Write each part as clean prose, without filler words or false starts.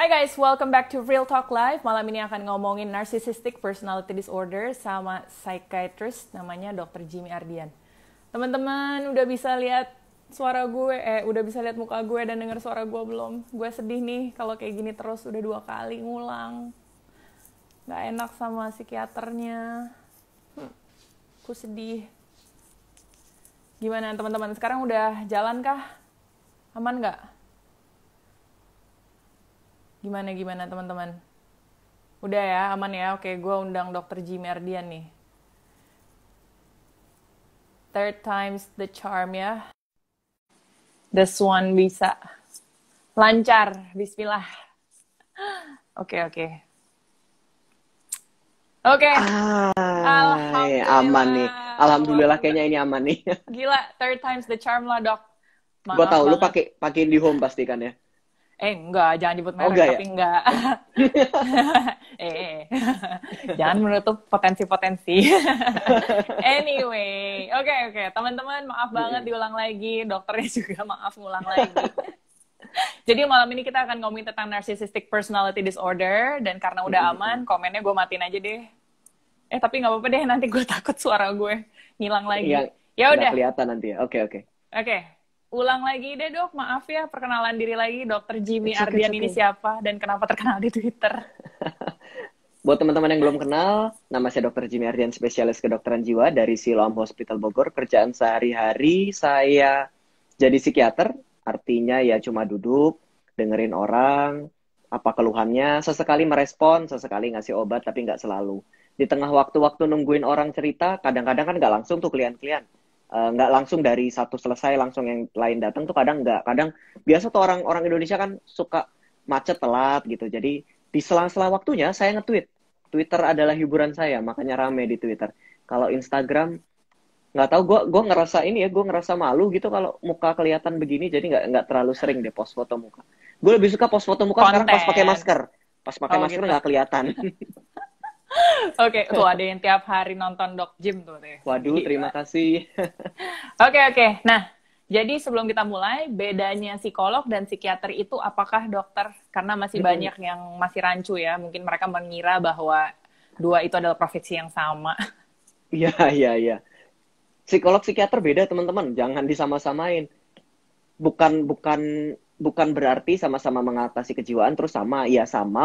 Hai guys, welcome back to Real Talk Live. Malam ini akan ngomongin Narcissistic Personality Disorder sama psychiatrist namanya Dr. Jimmy Ardian. Teman-teman udah bisa lihat suara gue, udah bisa lihat muka gue dan denger suara gue belum? Gue sedih nih kalau kayak gini terus udah 2 kali ngulang. Gak enak sama psikiaternya. Aku sedih. Gimana teman-teman? Sekarang udah jalan kah? Aman gak? Gimana teman-teman? Udah ya, aman ya? Oke, gue undang Dr. Jimmy Ardian nih. Third time's the charm ya. This one bisa. Lancar, bismillah. Oke. Aman nih. Alhamdulillah kayaknya ini aman nih. Gila, third time's the charm lah, Dok. Gue tahu lu pakai IndiHome pasti kan ya. Enggak, jangan nyebut merek, enggak, tapi ya? Enggak. Jangan menutup potensi-potensi. Anyway, oke. Teman-teman, maaf banget diulang lagi. Dokternya juga maaf ngulang lagi. Jadi malam ini kita akan ngomongin tentang Narcissistic Personality Disorder. Dan karena udah aman, komennya gue matiin aja deh. Tapi nggak apa-apa deh, nanti gue takut suara gue ngilang lagi. Ya udah. Kelihatan nanti ya. Oke. Ulang lagi deh dok, maaf ya, perkenalan diri lagi, Dr. Jimmy Ardian ini siapa dan kenapa terkenal di Twitter. Buat teman-teman yang belum kenal, nama saya Dr. Jimmy Ardian, spesialis kedokteran jiwa dari Siloam Hospital Bogor. Kerjaan sehari-hari saya jadi psikiater, artinya ya cuma duduk, dengerin orang, apa keluhannya, sesekali merespon, sesekali ngasih obat, tapi nggak selalu. Di tengah waktu-waktu nungguin orang cerita, kadang-kadang kan nggak langsung tuh klien-klien. Nggak langsung dari satu selesai langsung yang lain datang tuh kadang nggak. Kadang biasa tuh orang Indonesia kan suka macet telat gitu. Jadi di sela-sela waktunya saya nge-tweet. Twitter adalah hiburan saya, makanya rame di Twitter. Kalau Instagram nggak tahu, gue ngerasa gue ngerasa malu gitu kalau muka kelihatan begini. Jadi nggak terlalu sering deh post foto muka. Gue lebih suka post foto muka sekarang pas pakai masker. Pas pakai masker nggak kelihatan. Oke, tuh ada yang tiap hari nonton Doc Jim tuh deh. Waduh, terima kasih. Oke. Nah, jadi sebelum kita mulai, bedanya psikolog dan psikiater itu apakah dokter? Karena masih banyak yang masih rancu ya. Mungkin mereka mengira bahwa dua itu adalah profesi yang sama. Iya. Psikolog psikiater beda teman-teman. Jangan disama-samain. Bukan berarti sama-sama mengatasi kejiwaan terus sama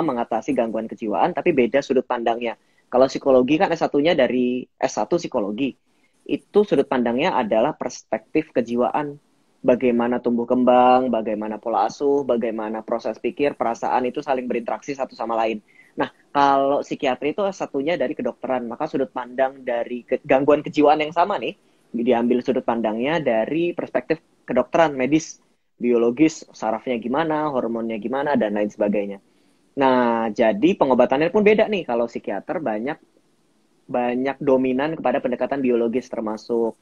mengatasi gangguan kejiwaan, tapi beda sudut pandangnya. Kalau psikologi kan S1-nya dari S1 psikologi. Itu sudut pandangnya adalah perspektif kejiwaan. Bagaimana tumbuh kembang, bagaimana pola asuh, bagaimana proses pikir, perasaan itu saling berinteraksi satu sama lain. Nah, kalau psikiatri itu S1-nya dari kedokteran, maka sudut pandang dari gangguan kejiwaan yang sama nih, diambil sudut pandangnya dari perspektif kedokteran medis. Biologis, sarafnya gimana, hormonnya gimana, dan lain sebagainya. Nah, jadi pengobatannya pun beda nih. Kalau psikiater banyak dominan kepada pendekatan biologis, termasuk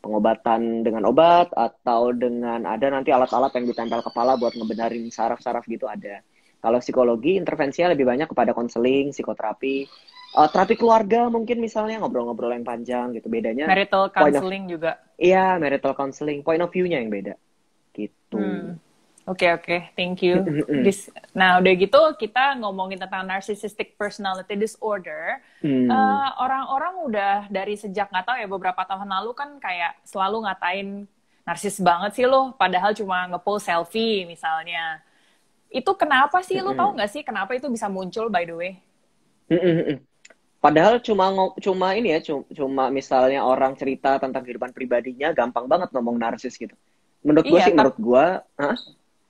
pengobatan dengan obat, atau dengan ada nanti alat-alat yang ditempel kepala buat ngebenarin saraf-saraf gitu ada. Kalau psikologi, intervensinya lebih banyak kepada konseling, psikoterapi, terapi keluarga mungkin misalnya, ngobrol-ngobrol yang panjang gitu. Bedanya marital counseling juga. Iya, marital counseling. Point of view-nya yang beda. Gitu. Oke, thank you. Nah, udah gitu kita ngomongin tentang Narcissistic Personality Disorder. Orang-orang udah dari sejak nggak tahu ya beberapa tahun lalu kan kayak selalu ngatain narsis banget sih lo, padahal cuma nge-post selfie misalnya. Itu kenapa sih lo tahu nggak sih kenapa itu bisa muncul by the way? Padahal cuma ini ya, cuma misalnya orang cerita tentang kehidupan pribadinya gampang banget ngomong narsis gitu. Menurut gue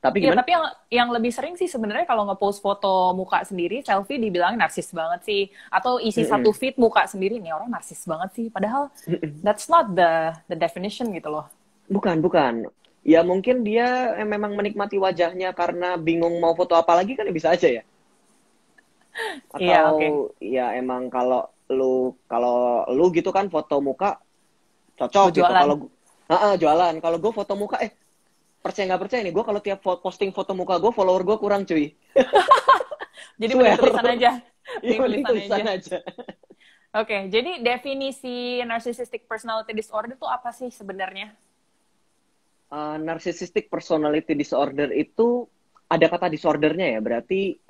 tapi gimana? Tapi yang lebih sering sih sebenarnya kalau nge-post foto muka sendiri, selfie dibilang narsis banget sih. Atau isi satu feed muka sendiri, nih orang narsis banget sih. Padahal that's not the definition gitu loh. Bukan. Ya mungkin dia memang menikmati wajahnya karena bingung mau foto apa lagi kan bisa aja ya. Atau ya emang kalau lu gitu kan foto muka cocok gitu. Kalau jualan. Kalau gue foto muka, percaya nggak percaya nih, gue kalau tiap posting foto muka gue, follower gue kurang cuy. Jadi beli tulisan aja. Beli tulisan aja. Oke, jadi definisi Narcissistic Personality Disorder itu apa sih sebenarnya? Narcissistic Personality Disorder itu ada kata disordernya ya, berarti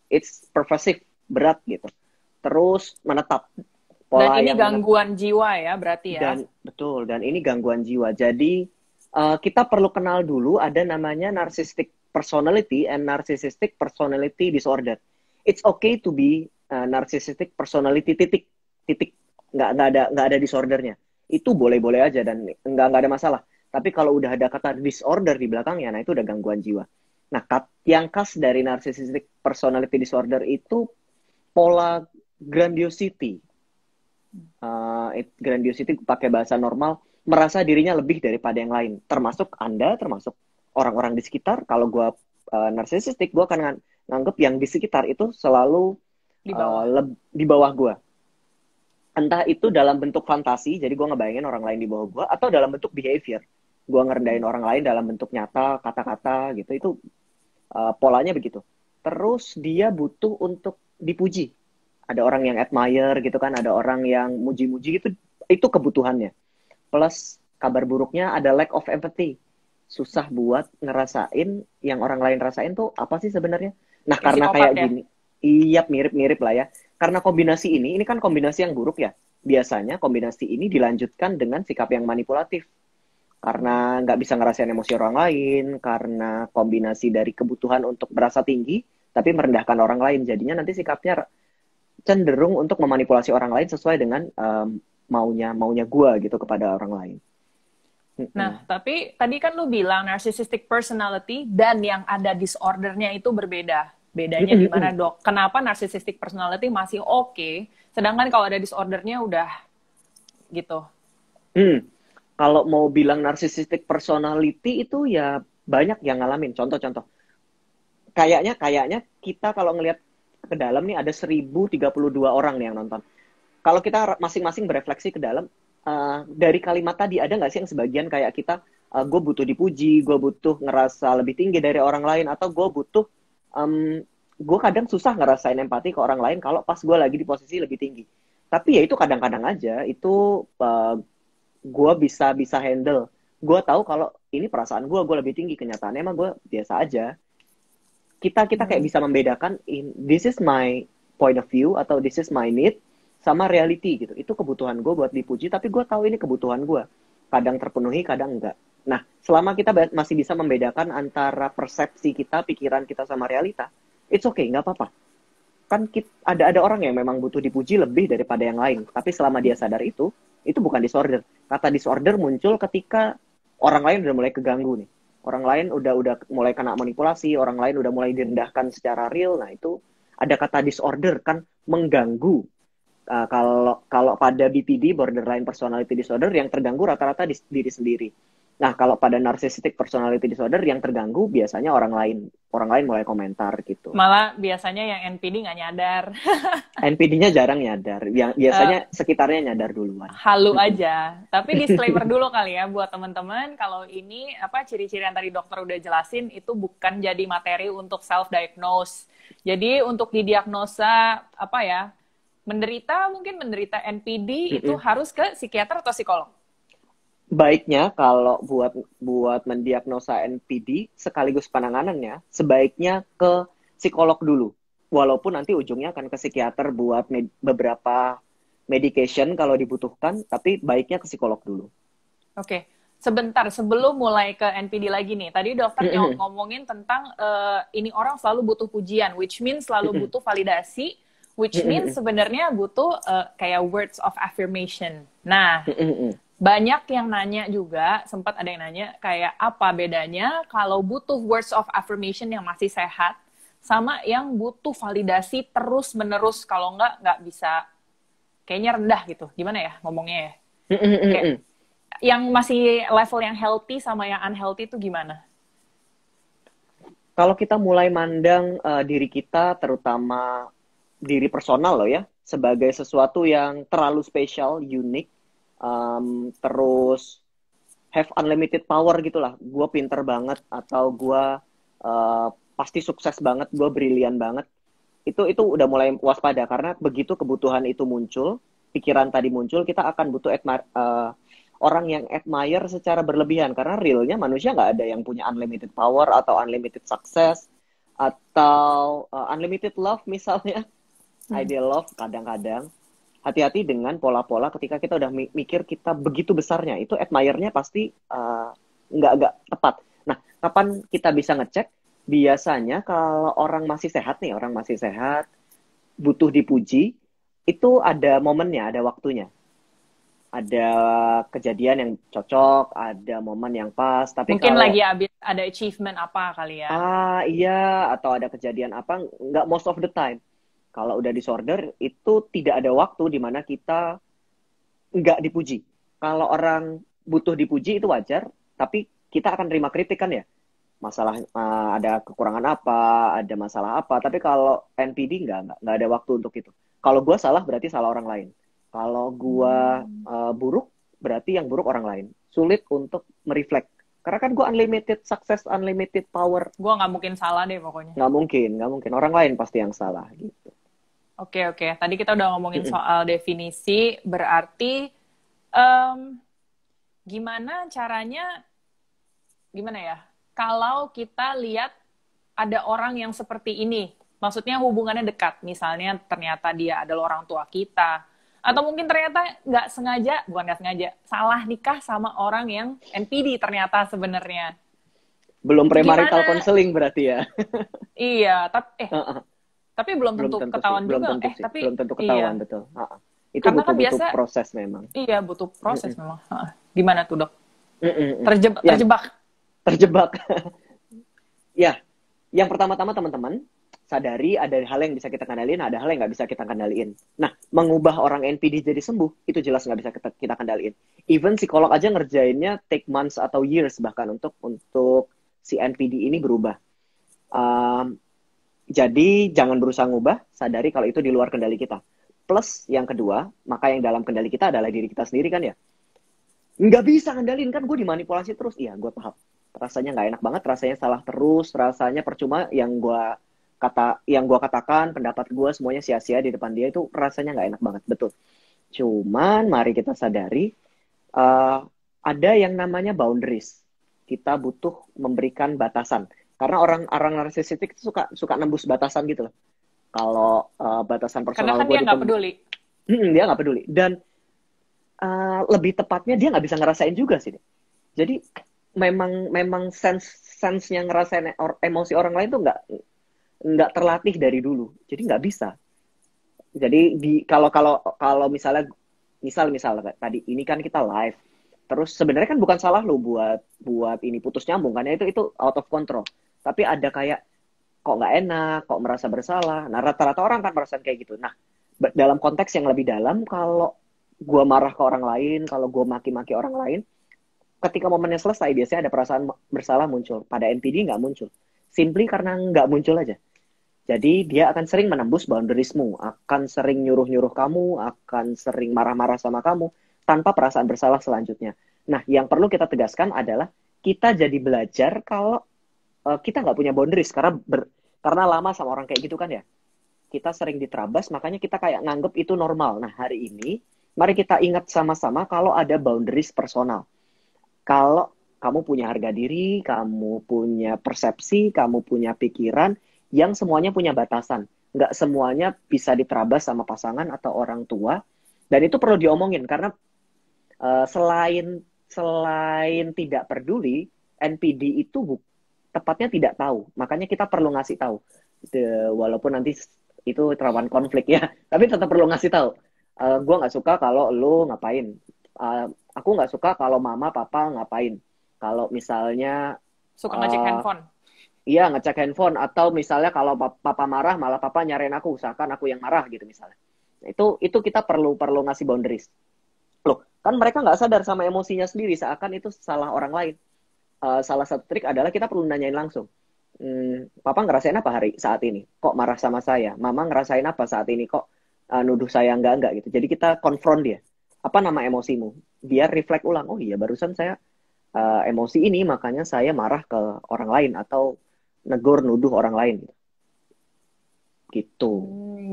it's pervasive, berat gitu. Terus menetap, Dan pola ini yang gangguan jiwa ya berarti ya. dan betul, dan ini gangguan jiwa. Jadi kita perlu kenal dulu ada namanya narcissistic personality and narcissistic personality disorder. It's okay to be narcissistic personality titik titik, nggak ada disordernya. Itu boleh-boleh aja dan nggak ada masalah. Tapi kalau udah ada kata disorder di belakangnya, nah itu udah gangguan jiwa. Nah, yang khas dari narcissistic personality disorder itu pola grandiosity. Grandiosity pakai bahasa normal, merasa dirinya lebih daripada yang lain. Termasuk Anda, termasuk orang-orang di sekitar. Kalau gue narsisistik, gue akan nganggep yang di sekitar itu selalu Di bawah. di bawah gue. Entah itu dalam bentuk fantasi, jadi gue ngebayangin orang lain di bawah gue, atau dalam bentuk behavior. Gue ngerendahin orang lain dalam bentuk nyata, kata-kata gitu. Itu polanya begitu. Terus dia butuh untuk dipuji. Ada orang yang admire gitu kan, ada orang yang muji-muji gitu, itu kebutuhannya. Plus kabar buruknya ada lack of empathy. Susah buat ngerasain yang orang lain rasain tuh apa sih sebenarnya. Nah, karena Psikopat kayak ya. gini, iya mirip-mirip lah ya. Karena kombinasi ini kan kombinasi yang buruk ya. Biasanya kombinasi ini dilanjutkan dengan sikap yang manipulatif. Karena nggak bisa ngerasain emosi orang lain, karena kombinasi dari kebutuhan untuk merasa tinggi, tapi merendahkan orang lain. Jadinya nanti sikapnya cenderung untuk memanipulasi orang lain sesuai dengan maunya gue gitu kepada orang lain. Nah, tapi tadi kan lu bilang narcissistic personality dan yang ada disordernya itu berbeda. Bedanya di mana, Dok? Kenapa narcissistic personality masih oke, sedangkan kalau ada disordernya udah gitu? Kalau mau bilang narcissistic personality itu ya banyak yang ngalamin. Contoh-contoh. Kayaknya kita kalau ngelihat ke dalam nih ada 1032 orang nih yang nonton. Kalau kita masing-masing berefleksi ke dalam, dari kalimat tadi ada nggak sih yang sebagian kayak kita, gue butuh dipuji, gue butuh ngerasa lebih tinggi dari orang lain, atau gue butuh, gue kadang susah ngerasain empati ke orang lain kalau pas gue lagi di posisi lebih tinggi. Tapi ya itu kadang-kadang aja, itu gue bisa handle. Gue tahu kalau ini perasaan gue lebih tinggi, kenyataannya emang gue biasa aja. Kita kayak bisa membedakan this is my point of view atau this is my need sama reality gitu. Itu kebutuhan gue buat dipuji, tapi gue tahu ini kebutuhan gue. Kadang terpenuhi, kadang enggak. Nah, selama kita masih bisa membedakan antara persepsi kita, pikiran kita sama realita, it's okay, nggak apa-apa. Kan ada orang yang memang butuh dipuji lebih daripada yang lain. Tapi selama dia sadar itu bukan disorder. Kata disorder muncul ketika orang lain udah mulai keganggu nih. Orang lain udah mulai kena manipulasi, orang lain udah mulai direndahkan secara real. Nah, itu ada kata disorder kan, mengganggu. Kalau pada BPD, borderline personality disorder, yang terganggu rata-rata diri sendiri. Nah, kalau pada narcissistic personality disorder, yang terganggu biasanya orang lain mulai komentar gitu. Malah biasanya yang NPD nggak nyadar. NPD-nya jarang nyadar, biasanya sekitarnya nyadar duluan. Halu aja. Tapi disclaimer dulu kali ya buat teman-teman, kalau ini ciri-ciri yang tadi dokter udah jelasin itu bukan jadi materi untuk self-diagnose. Jadi untuk didiagnosa mungkin menderita NPD itu harus ke psikiater atau psikolog. Baiknya kalau buat mendiagnosa NPD sekaligus penanganannya, sebaiknya ke psikolog dulu. Walaupun nanti ujungnya akan ke psikiater buat beberapa medication kalau dibutuhkan, tapi baiknya ke psikolog dulu. Oke. Sebentar, sebelum mulai ke NPD lagi nih, tadi dokter ngomongin tentang ini orang selalu butuh pujian, which means selalu butuh validasi, which means sebenarnya butuh kayak words of affirmation. Nah, banyak yang nanya juga, sempat ada yang nanya kayak apa bedanya kalau butuh words of affirmation yang masih sehat sama yang butuh validasi terus-menerus, kalau nggak bisa, kayaknya rendah gitu. Gimana ya ngomongnya ya? Kayak, yang masih level yang healthy sama yang unhealthy itu gimana? Kalau kita mulai mandang diri kita, terutama diri personal loh ya, sebagai sesuatu yang terlalu spesial, unik, terus have unlimited power gitulah, gue pinter banget atau gue pasti sukses banget, gue brilian banget, itu udah mulai waspada, karena begitu kebutuhan itu muncul, pikiran tadi muncul, kita akan butuh orang yang admire secara berlebihan, karena realnya manusia nggak ada yang punya unlimited power atau unlimited success. atau unlimited love misalnya, Hmm. ideal love kadang-kadang. Hati-hati dengan pola-pola ketika kita udah mikir kita begitu besarnya, itu admire-nya pasti nggak tepat. Nah, kapan kita bisa ngecek? Biasanya kalau orang masih sehat nih, orang masih sehat, butuh dipuji, itu ada momennya, ada waktunya. Ada kejadian yang cocok, ada momen yang pas. Tapi Mungkin kalau lagi habis ada achievement apa kali ya. iya, atau ada kejadian apa, nggak most of the time. Kalau udah disorder, itu tidak ada waktu di mana kita nggak dipuji. Kalau orang butuh dipuji itu wajar, tapi kita akan terima kritik kan ya. Masalah ada kekurangan apa, ada masalah apa. Tapi kalau NPD nggak ada waktu untuk itu. Kalau gue salah berarti salah orang lain. Kalau gue Hmm. buruk berarti yang buruk orang lain. Sulit untuk mereflect. Karena kan gue unlimited success, unlimited power. Gue nggak mungkin salah deh pokoknya. Nggak mungkin. Orang lain pasti yang salah gitu. Oke, oke. Tadi kita udah ngomongin soal definisi, berarti em, gimana caranya, gimana ya? Kalau kita lihat ada orang yang seperti ini, maksudnya hubungannya dekat, misalnya ternyata dia adalah orang tua kita, atau mungkin ternyata nggak sengaja, bukan nggak sengaja, salah nikah sama orang yang NPD ternyata sebenarnya. Belum Itu premarital gimana? counseling berarti ya. Iya, tapi belum Belum tentu tentu sih, ketahuan belum juga. tentu sih. Tapi Belum tentu ketahuan, iya, betul. Itu karena kan butuh-butuh biasa, proses memang. iya butuh proses memang. Gimana tuh dok? Mm-mm. Terjebak, Ya, terjebak. terjebak. Ya, yang pertama-tama teman-teman, sadari ada hal yang bisa kita kendaliin, ada hal yang nggak bisa kita kendaliin. Nah, mengubah orang NPD jadi sembuh, itu jelas nggak bisa kita kendaliin. Even psikolog aja ngerjainnya take months atau years bahkan untuk si NPD ini berubah. Um, jadi jangan berusaha ngubah, sadari kalau itu di luar kendali kita. Plus yang kedua, maka yang dalam kendali kita adalah diri kita sendiri kan ya. Nggak bisa ngendalin kan, gue dimanipulasi terus. Iya, gue paham. Rasanya nggak enak banget, rasanya salah terus, rasanya percuma yang gue katakan, pendapat gue semuanya sia-sia di depan dia, itu rasanya nggak enak banget, betul. Cuman mari kita sadari uh, ada yang namanya boundaries. Kita butuh memberikan batasan. Karena orang-orang narsisistik itu suka suka nembus batasan gitu loh. Kalau batasan Karena personal kan gue dia nggak ditembus, peduli. dia nggak peduli. Dan lebih tepatnya dia nggak bisa ngerasain juga sih. Jadi memang memang sense-nya ngerasain emosi orang lain tuh nggak terlatih dari dulu. Jadi nggak bisa. Jadi kalau kalau kalau misal tadi ini kan kita live. Terus sebenarnya kan bukan salah lo buat ini putus nyambung kan ya, itu out of control. Tapi ada kayak kok nggak enak, kok merasa bersalah. Nah, rata-rata orang kan merasa kayak gitu. Nah, dalam konteks yang lebih dalam, kalau gue marah ke orang lain, kalau gue maki-maki orang lain, ketika momennya selesai, biasanya ada perasaan bersalah muncul. Pada NPD nggak muncul. Simply karena nggak muncul aja. Jadi dia akan sering menembus boundariesmu, akan sering nyuruh-nyuruh kamu, akan sering marah-marah sama kamu, tanpa perasaan bersalah selanjutnya. Nah, yang perlu kita tegaskan adalah kita jadi belajar kalau kita nggak punya boundaries, karena lama sama orang kayak gitu kan ya. Kita sering diterabas, makanya kita kayak nganggep itu normal. Nah, hari ini, mari kita ingat sama-sama kalau ada boundaries personal. Kalau kamu punya harga diri, kamu punya persepsi, kamu punya pikiran, yang semuanya punya batasan. Nggak semuanya bisa diterabas sama pasangan atau orang tua. Dan itu perlu diomongin, karena selain selain tidak peduli, NPD itu tepatnya tidak tahu. Makanya kita perlu ngasih tahu. Walaupun nanti itu rawan konflik ya, tapi tetap perlu ngasih tahu. Gue nggak suka kalau lo ngapain. Aku nggak suka kalau mama papa ngapain. Kalau misalnya Suka ngecek uh, handphone. iya ngecek handphone, atau misalnya kalau papa marah malah papa nyariin aku, usahakan aku yang marah gitu misalnya. Itu kita perlu perlu ngasih boundaries. Loh, kan mereka nggak sadar sama emosinya sendiri, seakan itu salah orang lain. Salah satu trik adalah kita perlu nanyain langsung. Papa ngerasain apa hari saat ini? Kok marah sama saya? Mama ngerasain apa saat ini? Kok nuduh saya enggak gitu. Jadi kita konfront dia. Apa nama emosimu? Biar reflect ulang. Oh iya, barusan saya emosi ini, makanya saya marah ke orang lain atau negur nuduh orang lain gitu.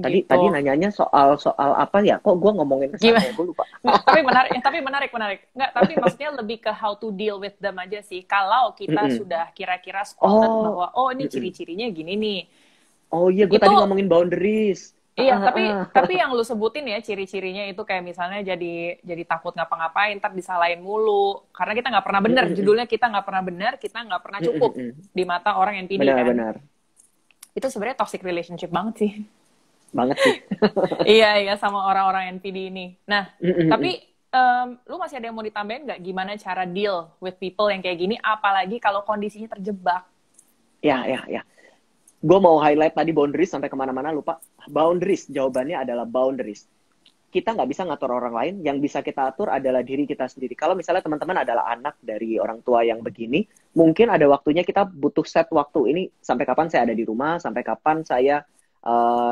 Tadi gitu. tadi nanyanya soal apa ya? Kok gue ngomongin ke sana Gimana? ya? Gue lupa. Nggak, tapi menarik. Nggak, tapi maksudnya lebih ke how to deal with them aja sih. Kalau kita Mm-mm. sudah kira-kira spotted Oh, bahwa, oh ini mm-mm. ciri-cirinya gini nih. Oh iya, gue Itu, tadi ngomongin boundaries. iya, Ah, ah, tapi ah. yang lu sebutin ya, ciri-cirinya itu kayak misalnya jadi takut ngapa-ngapain, ntar disalahin mulu. Karena kita nggak pernah benar, Mm-mm. judulnya kita nggak pernah benar, kita nggak pernah cukup Mm-mm. di mata orang NPD kan. Benar-benar Itu sebenarnya toxic relationship banget sih. banget sih. Iya, sama orang-orang NPD ini. Nah, Mm-mm. tapi lu masih ada yang mau ditambahin nggak gimana cara deal with people yang kayak gini, apalagi kalau kondisinya terjebak? Ya. Gue mau highlight tadi boundaries sampai kemana-mana lupa. Boundaries, jawabannya adalah boundaries. Kita nggak bisa ngatur orang lain, yang bisa kita atur adalah diri kita sendiri. Kalau misalnya teman-teman adalah anak dari orang tua yang begini, mungkin ada waktunya kita butuh set waktu ini, sampai kapan saya ada di rumah, sampai kapan saya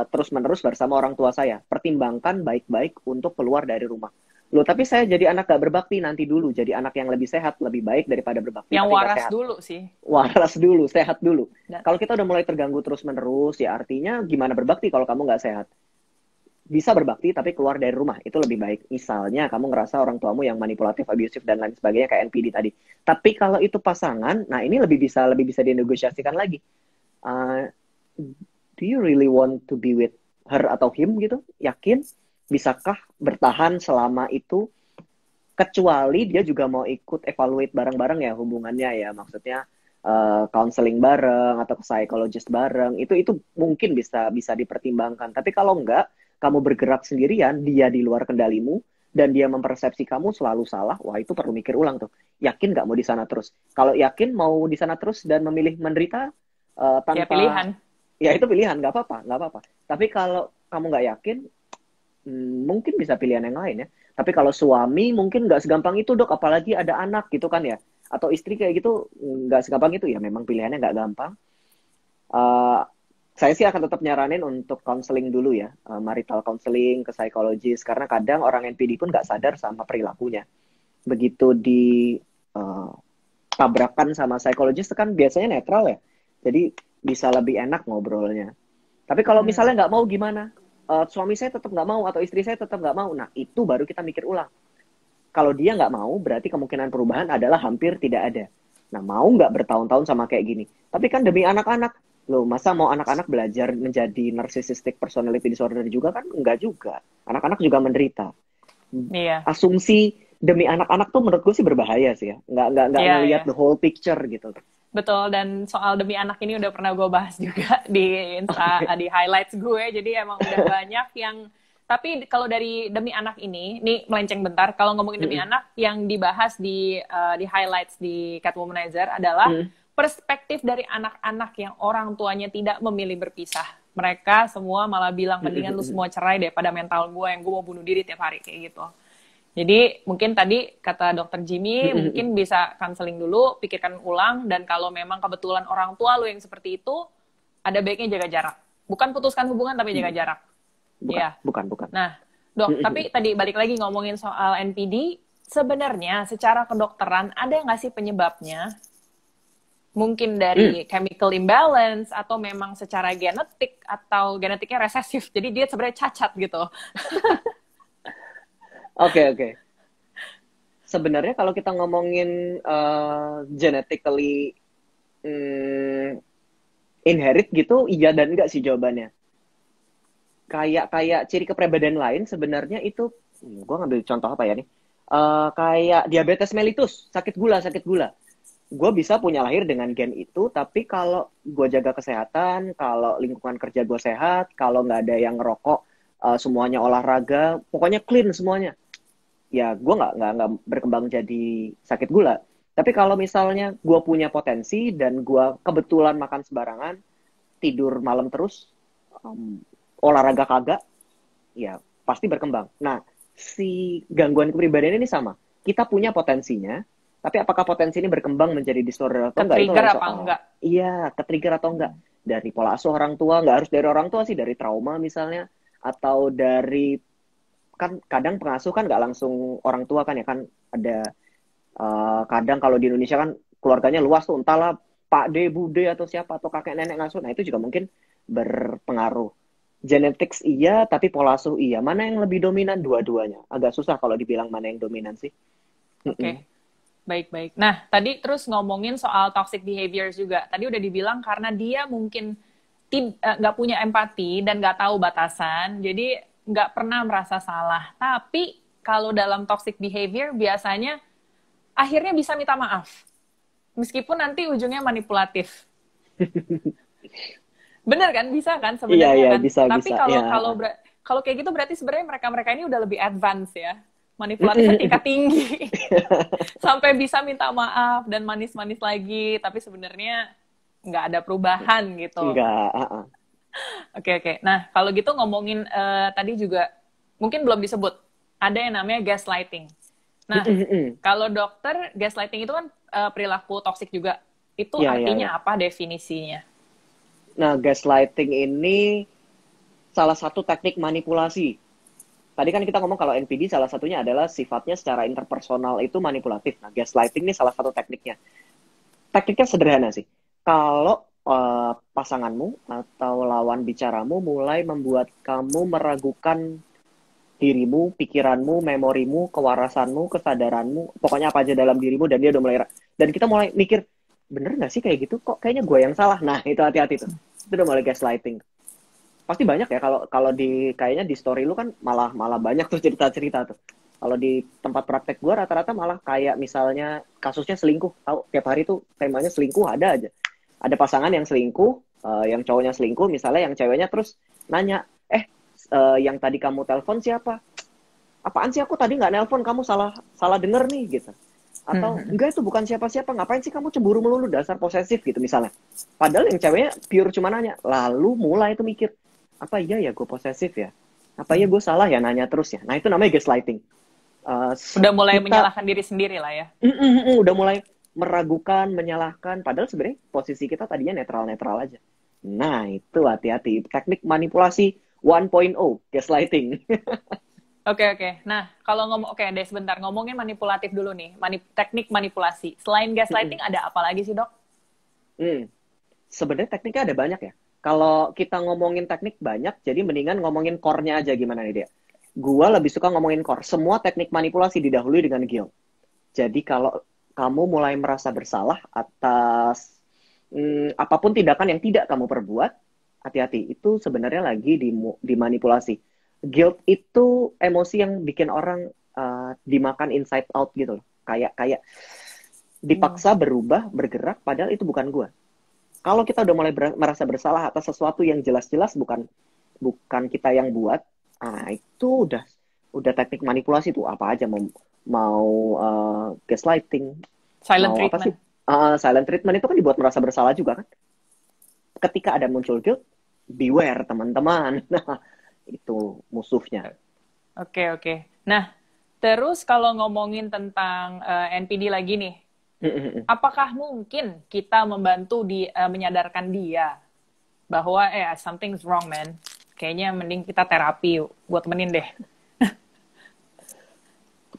terus-menerus bersama orang tua saya. Pertimbangkan baik-baik untuk keluar dari rumah. Loh, tapi saya jadi anak gak berbakti, nanti dulu. Jadi anak yang lebih sehat, lebih baik daripada berbakti, Yang tapi gak waras sehat. dulu sih. Waras dulu, sehat dulu. Dan, Kalau kita udah mulai terganggu terus-menerus, ya artinya gimana berbakti kalau kamu gak sehat? Bisa berbakti tapi keluar dari rumah itu lebih baik. Misalnya kamu ngerasa orang tuamu yang manipulatif, abusive dan lain sebagainya kayak NPD tadi. Tapi kalau itu pasangan, nah ini lebih bisa dinegosiasikan lagi. Uh, do you really want to be with her atau him gitu? Yakin? Bisakah bertahan selama itu? Kecuali dia juga mau ikut evaluate bareng-bareng ya hubungannya ya. Maksudnya counseling bareng atau ke psychologist bareng. Itu mungkin bisa dipertimbangkan. Tapi kalau enggak, kamu bergerak sendirian, dia di luar kendalimu, dan dia mempersepsi kamu selalu salah, wah itu perlu mikir ulang tuh. Yakin nggak mau di sana terus? Kalau yakin mau di sana terus dan memilih menderita ya tanpa, pilihan. ya itu pilihan, nggak apa-apa. Tapi kalau kamu nggak yakin, mungkin bisa pilihan yang lain ya. Tapi kalau suami mungkin nggak segampang itu dok, apalagi ada anak gitu kan ya. Atau istri kayak gitu nggak segampang itu ya. Memang pilihannya nggak gampang. Uh, saya sih akan tetap nyaranin untuk counseling dulu ya, marital counseling ke psikologis, karena kadang orang NPD pun nggak sadar sama perilakunya. Begitu di tabrakan sama psikologis kan biasanya netral ya, jadi bisa lebih enak ngobrolnya. Tapi kalau misalnya nggak mau gimana? Suami saya tetap nggak mau atau istri saya tetap nggak mau, nah itu baru kita mikir ulang. Kalau dia nggak mau, berarti kemungkinan perubahan adalah hampir tidak ada. Nah, mau nggak bertahun-tahun sama kayak gini? Tapi kan demi anak-anak. Loh, masa mau anak-anak belajar menjadi narcissistic personality disorder juga kan? Enggak juga. Anak-anak juga menderita. Iya. Asumsi demi anak-anak tuh menurut gue sih berbahaya sih ya. Nggak Iya, ngelihat iya. the whole picture gitu. Betul, dan soal demi anak ini udah pernah gue bahas juga di Insta, Oke. di highlights gue. Jadi emang udah banyak yang, tapi kalau dari demi anak ini melenceng bentar. Kalau ngomongin demi Mm-mm. anak, yang dibahas di highlights di Catwomanizer adalah Mm-mm. perspektif dari anak-anak yang orang tuanya tidak memilih berpisah. Mereka semua malah bilang, mendingan lu Mm-mm. semua cerai daripada mental gue yang gue mau bunuh diri tiap hari, kayak gitu. Jadi mungkin tadi kata dokter Jimmy, Mm-mm. mungkin bisa counseling dulu, pikirkan ulang, dan kalau memang kebetulan orang tua lu yang seperti itu, ada baiknya jaga jarak. Bukan putuskan hubungan, tapi jaga jarak. Bukan, Iya. bukan. Nah, dok, Mm-mm. tapi tadi balik lagi ngomongin soal NPD, sebenarnya secara kedokteran ada nggak sih penyebabnya? Mungkin Mm. dari chemical imbalance, atau memang secara genetik, atau genetiknya resesif, jadi dia sebenarnya cacat gitu. Oke. Sebenarnya kalau kita ngomongin genetically inherit gitu, iya dan enggak sih jawabannya. Kayak ciri kepribadian lain sebenarnya itu, gue ngambil contoh apa ya nih? Kayak diabetes mellitus, sakit gula. Gue bisa punya lahir dengan gen itu, tapi kalau gue jaga kesehatan, kalau lingkungan kerja gue sehat, kalau nggak ada yang ngerokok, semuanya olahraga, pokoknya clean semuanya, ya gue nggak berkembang jadi sakit gula. Tapi kalau misalnya gue punya potensi dan gue kebetulan makan sembarangan, tidur malam terus, olahraga kagak, ya pasti berkembang. Nah, si gangguan kepribadian ini sama. Kita punya potensinya, tapi apakah potensi ini berkembang menjadi disorder atau enggak, itu Ke-trigger lain apa soal. enggak? Iya, ke-trigger atau enggak. Dari pola asuh orang tua, nggak harus dari orang tua sih, dari trauma misalnya, atau dari, kan kadang pengasuh kan nggak langsung orang tua kan ya, kan ada kadang kalau di Indonesia kan keluarganya luas tuh, entahlah Pak D, Bude atau siapa, atau kakek nenek ngasuh, nah itu juga mungkin berpengaruh. Genetics iya, tapi pola asuh iya. Mana yang lebih dominan? Dua-duanya. Agak susah kalau dibilang mana yang dominan sih. Mm-mm. Oke, baik-baik. Nah, tadi terus ngomongin soal toxic behaviors juga. Tadi udah dibilang karena dia mungkin nggak punya empati dan nggak tahu batasan, jadi nggak pernah merasa salah. Tapi kalau dalam toxic behavior biasanya akhirnya bisa minta maaf, meskipun nanti ujungnya manipulatif. Bener kan? Bisa kan Iya, sebenarnya iya, kan? bisa, Tapi bisa. kalau Ya. kalau kalau kayak gitu berarti sebenarnya mereka-mereka ini udah lebih advance ya. Manipulatifnya tingkat tinggi. Sampai bisa minta maaf dan manis-manis lagi, tapi sebenarnya nggak ada perubahan gitu. Enggak. Oke, oke. Nah, kalau gitu ngomongin tadi juga mungkin belum disebut. Ada yang namanya gaslighting. Nah, kalau dokter, gaslighting itu kan perilaku toksik juga. Itu Ya, ya, ya. artinya apa definisinya? Nah, gaslighting ini salah satu teknik manipulasi. Tadi kan kita ngomong kalau NPD salah satunya adalah sifatnya secara interpersonal itu manipulatif. Nah, gaslighting ini salah satu tekniknya. Tekniknya sederhana sih. Kalau pasanganmu atau lawan bicaramu mulai membuat kamu meragukan dirimu, pikiranmu, memorimu, kewarasanmu, kesadaranmu, pokoknya apa aja dalam dirimu, dan dia udah mulai, dan kita mulai mikir, bener nggak sih kayak gitu? Kok kayaknya gue yang salah? Nah, itu hati-hati tuh. Itu udah mulai gaslighting. Pasti banyak ya, kalau kalau di kayaknya di story lu kan malah malah banyak tuh cerita-cerita tuh. Kalau di tempat praktek gue rata-rata malah kayak misalnya kasusnya selingkuh. Tahu tiap hari tuh temanya selingkuh ada aja. Ada pasangan yang selingkuh, yang cowoknya selingkuh, misalnya yang ceweknya terus nanya, yang tadi kamu telepon siapa? Apaan sih, aku tadi nggak nelpon, kamu salah salah denger nih gitu. Atau enggak, itu bukan siapa-siapa, ngapain sih kamu cemburu melulu, dasar posesif gitu misalnya. Padahal yang ceweknya pure cuma nanya. Lalu mulai itu mikir, apa iya ya gue posesif ya? Apa iya gue salah ya nanya terus ya? Nah, itu namanya gaslighting. Udah mulai Kita menyalahkan diri sendiri lah ya. udah mulai meragukan, menyalahkan, padahal sebenarnya posisi kita tadinya netral-netral aja. Nah, itu hati-hati. Teknik manipulasi 1.0, gaslighting. Oke, oke. Nah, kalau oke deh sebentar, ngomongin manipulatif dulu nih. Teknik manipulasi. Selain gaslighting ada apa lagi sih, Dok? Sebenarnya tekniknya ada banyak ya. Kalau kita ngomongin teknik banyak, jadi mendingan ngomongin core-nya aja, gimana nih dia. Gua lebih suka ngomongin core. Semua teknik manipulasi didahului dengan guilt. Jadi kalau kamu mulai merasa bersalah atas apapun tindakan yang tidak kamu perbuat, hati-hati. Itu sebenarnya lagi dimanipulasi. Guilt itu emosi yang bikin orang dimakan inside out gitu loh. Kayak dipaksa berubah, bergerak, padahal itu bukan gua. Kalau kita udah mulai merasa bersalah atas sesuatu yang jelas-jelas bukan kita yang buat, itu udah teknik manipulasi tuh, apa aja, mau gaslighting, Silent mau apa treatment. sih? Silent treatment itu kan dibuat merasa bersalah juga kan. Ketika ada muncul guilt, beware teman-teman. Nah, itu musuhnya. Oke, oke. Nah, terus kalau ngomongin tentang NPD lagi nih, apakah mungkin kita membantu menyadarkan dia bahwa something's wrong, man. Kayaknya mending kita terapi yuk. Buat temenin deh.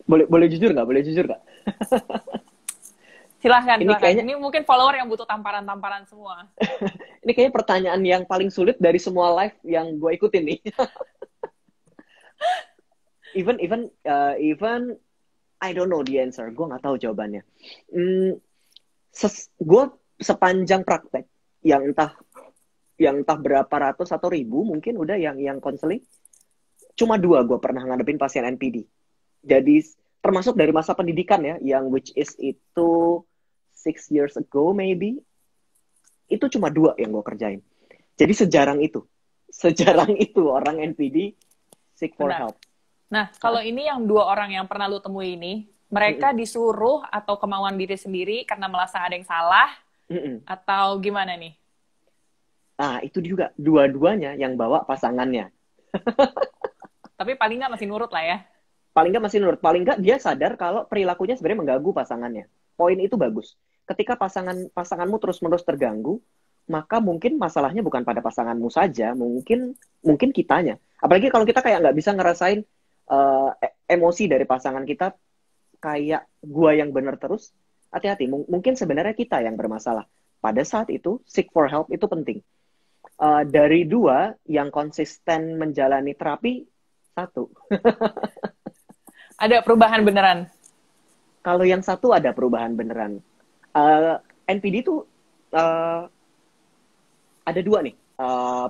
Boleh jujur nggak? Boleh jujur nggak? Silahkan. Kayaknya, ini mungkin follower yang butuh tamparan-tamparan semua. ini kayaknya pertanyaan yang paling sulit dari semua live yang gue ikutin nih. even I don't know the answer. Gue nggak tahu jawabannya. Gue sepanjang praktek yang entah berapa ratus atau ribu mungkin udah yang konseling, cuma 2 gue pernah ngadepin pasien NPD. Jadi termasuk dari masa pendidikan ya, yang which is itu 6 years ago maybe, itu cuma 2 yang gue kerjain. Jadi sejarang itu orang NPD seek for help. Nah, kalau ini yang 2 orang yang pernah lu temui ini, mereka disuruh atau kemauan diri sendiri karena merasa ada yang salah, atau gimana nih? Nah, itu juga dua-duanya yang bawa pasangannya. Tapi paling nggak masih nurut lah ya. Paling nggak masih nurut. Paling nggak dia sadar kalau perilakunya sebenarnya mengganggu pasangannya. Poin itu bagus. Ketika pasanganmu terus-menerus terganggu, maka mungkin masalahnya bukan pada pasanganmu saja, mungkin kitanya. Apalagi kalau kita kayak nggak bisa ngerasain emosi dari pasangan kita, kayak gua yang bener terus, hati-hati. Mungkin sebenarnya kita yang bermasalah. Pada saat itu, seek for help itu penting. Dari dua yang konsisten menjalani terapi, satu. Ada perubahan beneran? Kalau yang satu ada perubahan beneran. NPD itu ada dua nih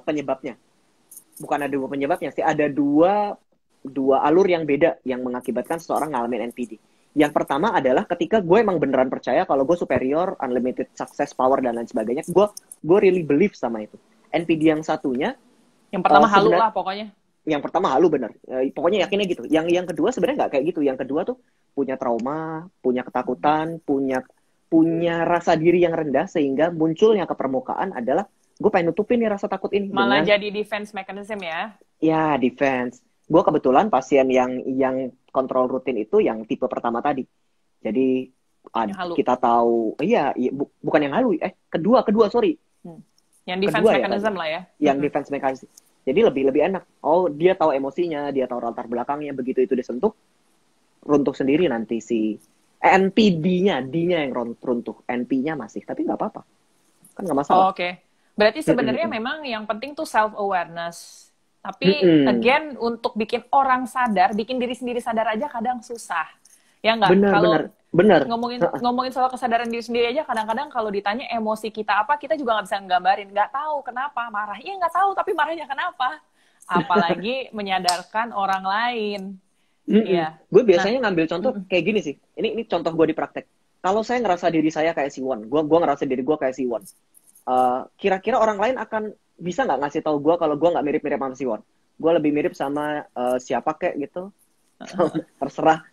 penyebabnya. Bukan ada dua penyebabnya sih, ada dua alur yang beda yang mengakibatkan seseorang ngalamin NPD. Yang pertama adalah ketika gue emang beneran percaya kalau gue superior, unlimited success, power, dan lain sebagainya. Gue really believe sama itu. NPD yang satunya, Yang pertama halu lah pokoknya. yang pertama halu bener. Pokoknya yakinnya gitu. Yang kedua sebenarnya nggak kayak gitu. Yang kedua tuh punya trauma, punya ketakutan, punya rasa diri yang rendah, sehingga munculnya ke permukaan adalah gue pengen nutupin nih rasa takut ini. Malah jadi defense mechanism ya? Ya, defense. Gue kebetulan pasien yang kontrol rutin itu yang tipe pertama tadi. Jadi kita tahu, bukan yang halu, kedua, sorry. Yang defense mechanism lah ya. Yang defense mechanism. Jadi lebih enak. Oh, dia tahu emosinya, dia tahu latar belakangnya, begitu itu disentuh, runtuh sendiri nanti si NPD-nya, D-nya yang runtuh, NP-nya masih, tapi nggak apa-apa. Kan nggak masalah. Oke. Berarti sebenarnya memang yang penting tuh self-awareness. Tapi again, untuk bikin orang sadar, bikin diri sendiri sadar aja kadang susah. Ya nggak? Bener. Ngomongin soal kesadaran diri sendiri aja, kadang-kadang kalau ditanya emosi kita apa, kita juga nggak bisa nggambarin. Nggak tahu kenapa marah. Iya nggak tahu, tapi marahnya kenapa? Apalagi menyadarkan orang lain. Iya. Gue biasanya ngambil contoh kayak gini sih. Ini contoh gue di praktek. Kalau saya ngerasa diri saya kayak Siwon, gue ngerasa diri gue kayak Siwon. Kira-kira orang lain akan bisa nggak ngasih tahu gue kalau gue nggak mirip-mirip sama Siwon? Gue lebih mirip sama siapa kayak gitu. Terserah.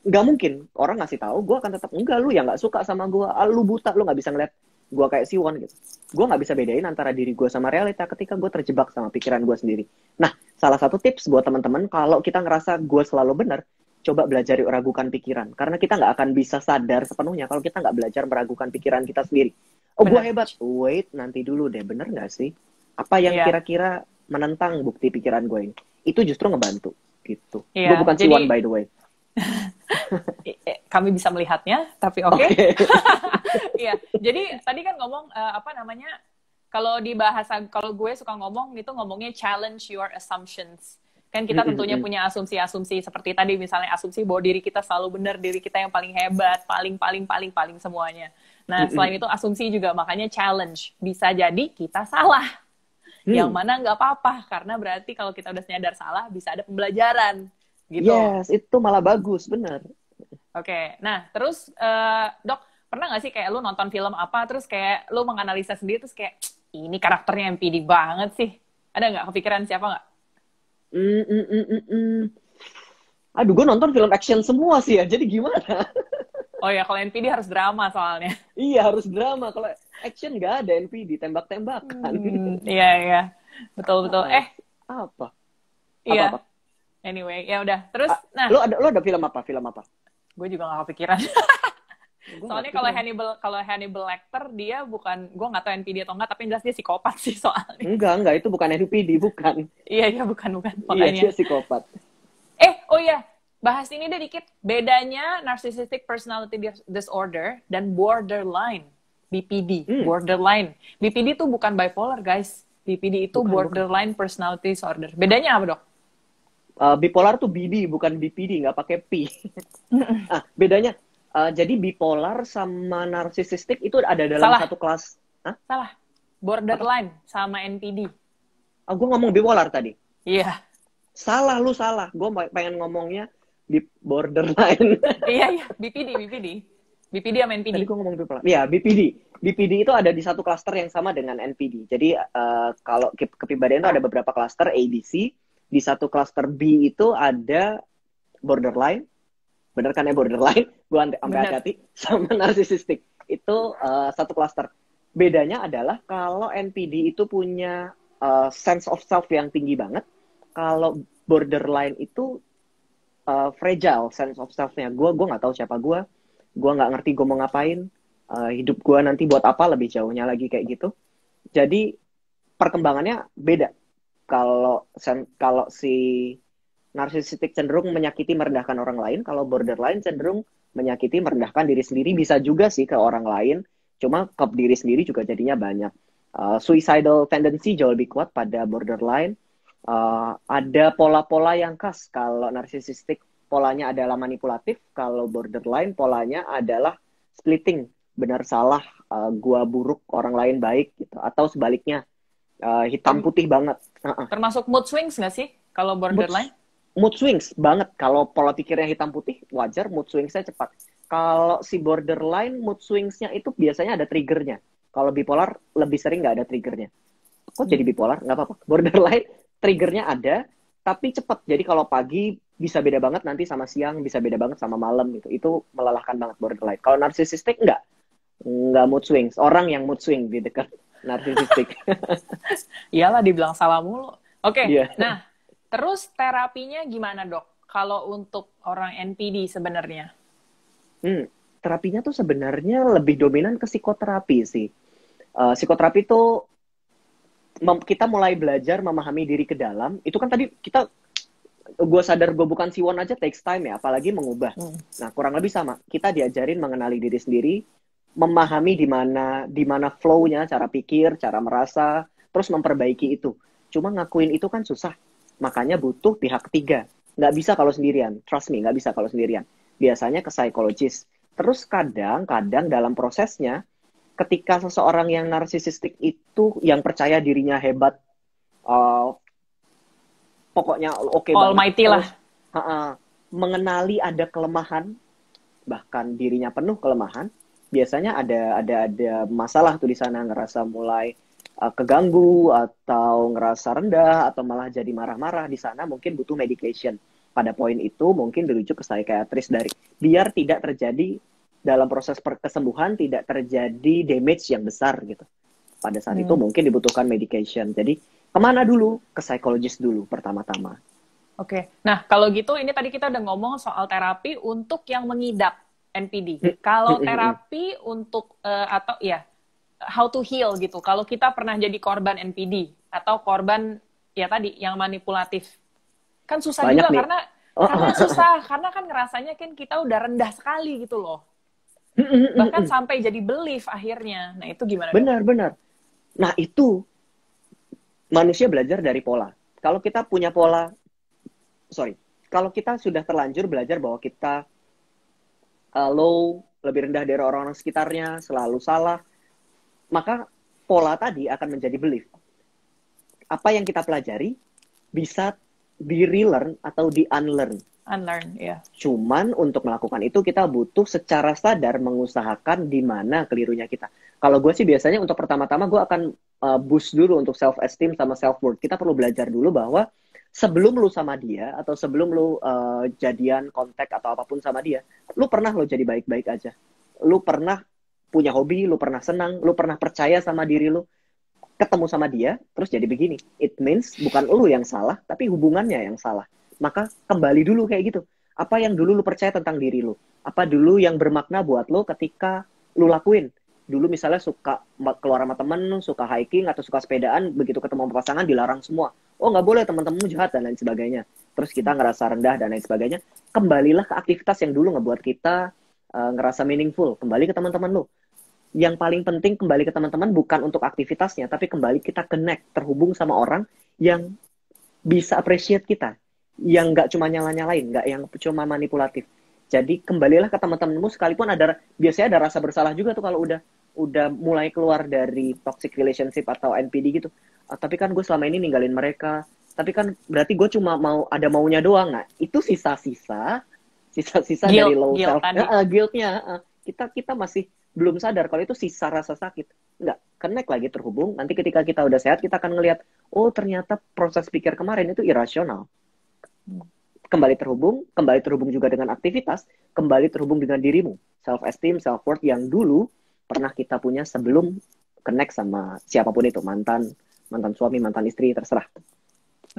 Nggak mungkin orang ngasih tahu. Gue akan tetap enggak, lu ya nggak suka sama gue. Lu buta, lu nggak bisa ngeliat gue kayak Siwon gitu. Gue nggak bisa bedain antara diri gue sama realita ketika gue terjebak sama pikiran gue sendiri. Nah, salah satu tips buat teman-teman kalau kita ngerasa gue selalu benar, coba belajar ragukan pikiran. Karena kita nggak akan bisa sadar sepenuhnya kalau kita nggak belajar meragukan pikiran kita sendiri. Oh, gue hebat. Wait, nanti dulu deh. Bener nggak sih? Apa yang kira-kira menentang bukti pikiran gue ini? Itu justru ngebantu. Gitu. Gue bukan Siwon, by the way. Kami bisa melihatnya, tapi oke. Iya, jadi tadi kan ngomong kalau di bahasa, kalau gue suka ngomong itu ngomongnya challenge your assumptions. Kan kita tentunya punya asumsi-asumsi seperti tadi, misalnya asumsi bahwa diri kita selalu benar, diri kita yang paling hebat, paling semuanya. Nah, selain itu asumsi juga, makanya challenge. Bisa jadi kita salah. Yang mana nggak apa-apa, karena berarti kalau kita udah nyadar salah, bisa ada pembelajaran. Gitu. Yes, itu malah bagus, bener. Oke, nah terus Dok, pernah nggak sih kayak lu nonton film apa, terus kayak lu menganalisa sendiri, terus kayak, ini karakternya MPD banget sih. Ada nggak kepikiran siapa nggak? Aduh, gue nonton film action semua sih ya, jadi gimana? Oh ya, kalau NPD harus drama soalnya. Iya, harus drama. Kalau action nggak ada NPD, tembak-tembakan. Iya. Betul. Apa? Iya. Apa? Anyway, ya udah. Terus, nah. Lo ada film apa? Gue juga nggak kepikiran. Soalnya kalau Hannibal Lecter, dia bukan, gue nggak tahu NPD atau nggak, tapi jelas dia psikopat sih soalnya. Enggak, itu bukan NPD, bukan. Iya, bukan. Makanya. Iya, dia psikopat. Oh iya. Bahas ini deh dikit, bedanya narcissistic personality disorder dan borderline, BPD, borderline. BPD itu bukan bipolar, guys. BPD itu borderline personality disorder. Bedanya apa, Dok? Bipolar tuh BD, bukan BPD, nggak pakai P. Bedanya, jadi bipolar sama narcissistic itu ada dalam satu kelas. Salah. Borderline sama NPD. Gue ngomong bipolar tadi. Iya. Salah, lu salah. Gue pengen ngomongnya di borderline. Iya, BPD. BPD sama NPD. Tadi gue ngomong bipolar. Iya, BPD. BPD itu ada di satu klaster yang sama dengan NPD. Jadi kalau kepribadian itu ada beberapa klaster ABC. Di satu klaster B itu ada borderline. Bener kan ya borderline? Gue sampai hati-hati. Sama narcissistic. Itu satu klaster. Bedanya adalah kalau NPD itu punya sense of self yang tinggi banget. Kalau borderline itu fragile sense of self-nya. Gue nggak tahu siapa gue nggak ngerti gue mau ngapain, hidup gue nanti buat apa, lebih jauhnya lagi kayak gitu. Jadi perkembangannya beda. Kalau si narcissistic cenderung menyakiti merendahkan orang lain, kalau borderline cenderung menyakiti merendahkan diri sendiri. Bisa juga sih ke orang lain, cuma ke diri sendiri juga jadinya banyak. Suicidal tendency jauh lebih kuat pada borderline. Ada pola-pola yang khas. Kalau narsisistik polanya adalah manipulatif, kalau borderline polanya adalah splitting, benar salah, gua buruk, orang lain baik gitu. Atau sebaliknya, hitam Term- putih banget. Termasuk mood swings nggak sih kalau Mood, borderline? mood swings banget. Kalau pola pikirnya hitam putih, wajar mood swingsnya cepat. Kalau si borderline, mood swingsnya itu biasanya ada triggernya. Kalau bipolar lebih sering nggak ada triggernya. Kok jadi bipolar? Nggak apa-apa. Borderline, triggernya ada, tapi cepat. Jadi kalau pagi bisa beda banget nanti sama siang, bisa beda banget sama malam gitu. Itu melelahkan banget borderline. Kalau narsisistik nggak mood swings. Orang yang mood swing di dekat narsisistik. Iyalah dibilang salah mulu. Oke, Iya. nah terus terapinya gimana dok? Kalau untuk orang NPD sebenarnya? Terapinya tuh sebenarnya lebih dominan ke psikoterapi sih. Psikoterapi tuh kita mulai belajar memahami diri ke dalam. Itu kan tadi gue sadar gue bukan Siwon aja takes time ya, apalagi mengubah. Nah, kurang lebih sama. Kita diajarin mengenali diri sendiri, memahami di mana flow-nya, cara pikir, cara merasa, terus memperbaiki itu. Cuma ngakuin itu kan susah. Makanya butuh pihak ketiga. Nggak bisa kalau sendirian. Trust me, nggak bisa kalau sendirian. Biasanya ke psikologis. Terus kadang-kadang dalam prosesnya, ketika seseorang yang narsisistik itu, yang percaya dirinya hebat, uh, pokoknya oke banget, Almighty lah. terus mengenali ada kelemahan, bahkan dirinya penuh kelemahan, biasanya ada masalah tuh di sana, ngerasa mulai keganggu atau ngerasa rendah atau malah jadi marah-marah. Di sana mungkin butuh medication. Pada poin itu mungkin dirujuk ke psikiatris biar tidak terjadi dalam proses kesembuhan, tidak terjadi damage yang besar gitu. Pada saat itu mungkin dibutuhkan medication. Jadi kemana dulu? Ke psikologis dulu pertama-tama. Oke, nah kalau gitu ini tadi kita udah ngomong soal terapi untuk yang mengidap NPD. Kalau terapi untuk atau ya how to heal gitu. Kalau kita pernah jadi korban NPD atau korban ya tadi yang manipulatif, kan susah Banyak juga nih. karena susah karena kan ngerasanya kan kita udah rendah sekali gitu loh. Bahkan sampai jadi belief akhirnya. Nah itu gimana dok? Benar. Nah itu manusia belajar dari pola. Kalau kita punya pola, kalau kita sudah terlanjur belajar bahwa kita low, lebih rendah dari orang-orang sekitarnya, selalu salah, maka pola tadi akan menjadi belief. Apa yang kita pelajari bisa di-relearn atau di-unlearn. Unlearn, ya. Yeah. Cuman untuk melakukan itu kita butuh secara sadar mengusahakan di mana kelirunya kita. Kalau gue sih biasanya untuk pertama-tama gue akan boost dulu untuk self-esteem sama self-worth. Kita perlu belajar dulu bahwa sebelum lu sama dia atau sebelum lu jadian, kontak atau apapun sama dia, lu pernah lo jadi baik-baik aja. Lu pernah punya hobi, lu pernah senang, lu pernah percaya sama diri lu. Ketemu sama dia, terus jadi begini. It means bukan lu yang salah, tapi hubungannya yang salah. Maka kembali dulu kayak gitu. Apa yang dulu lu percaya tentang diri lu? Apa dulu yang bermakna buat lu ketika lu lakuin? Dulu misalnya suka keluar sama temen, suka hiking, atau suka sepedaan, begitu ketemu pasangan dilarang semua. Oh nggak boleh, teman-temanmu jahat, dan lain sebagainya. Terus kita ngerasa rendah, dan lain sebagainya. Kembalilah ke aktivitas yang dulu ngebuat kita ngerasa meaningful. Kembali ke teman-teman lu. Yang paling penting kembali ke teman-teman bukan untuk aktivitasnya, tapi kembali kita connect, terhubung sama orang yang bisa appreciate kita, yang nggak cuma nyala-nyalain, nggak yang cuma manipulatif. Jadi kembalilah ke teman-temanmu, sekalipun biasanya ada rasa bersalah juga tuh kalau udah mulai keluar dari toxic relationship atau NPD gitu. Tapi kan gue selama ini ninggalin mereka, tapi kan berarti gue cuma ada maunya doang. Nah itu sisa-sisa dari low self, guilt-nya. Kita masih belum sadar kalau itu sisa rasa sakit. Nggak, connect lagi, terhubung. Nanti ketika kita udah sehat, kita akan ngelihat, oh ternyata proses pikir kemarin itu irasional. Kembali terhubung juga dengan aktivitas, kembali terhubung dengan dirimu. Self-esteem, self-worth yang dulu pernah kita punya sebelum connect sama siapapun itu. Mantan suami, mantan istri, terserah.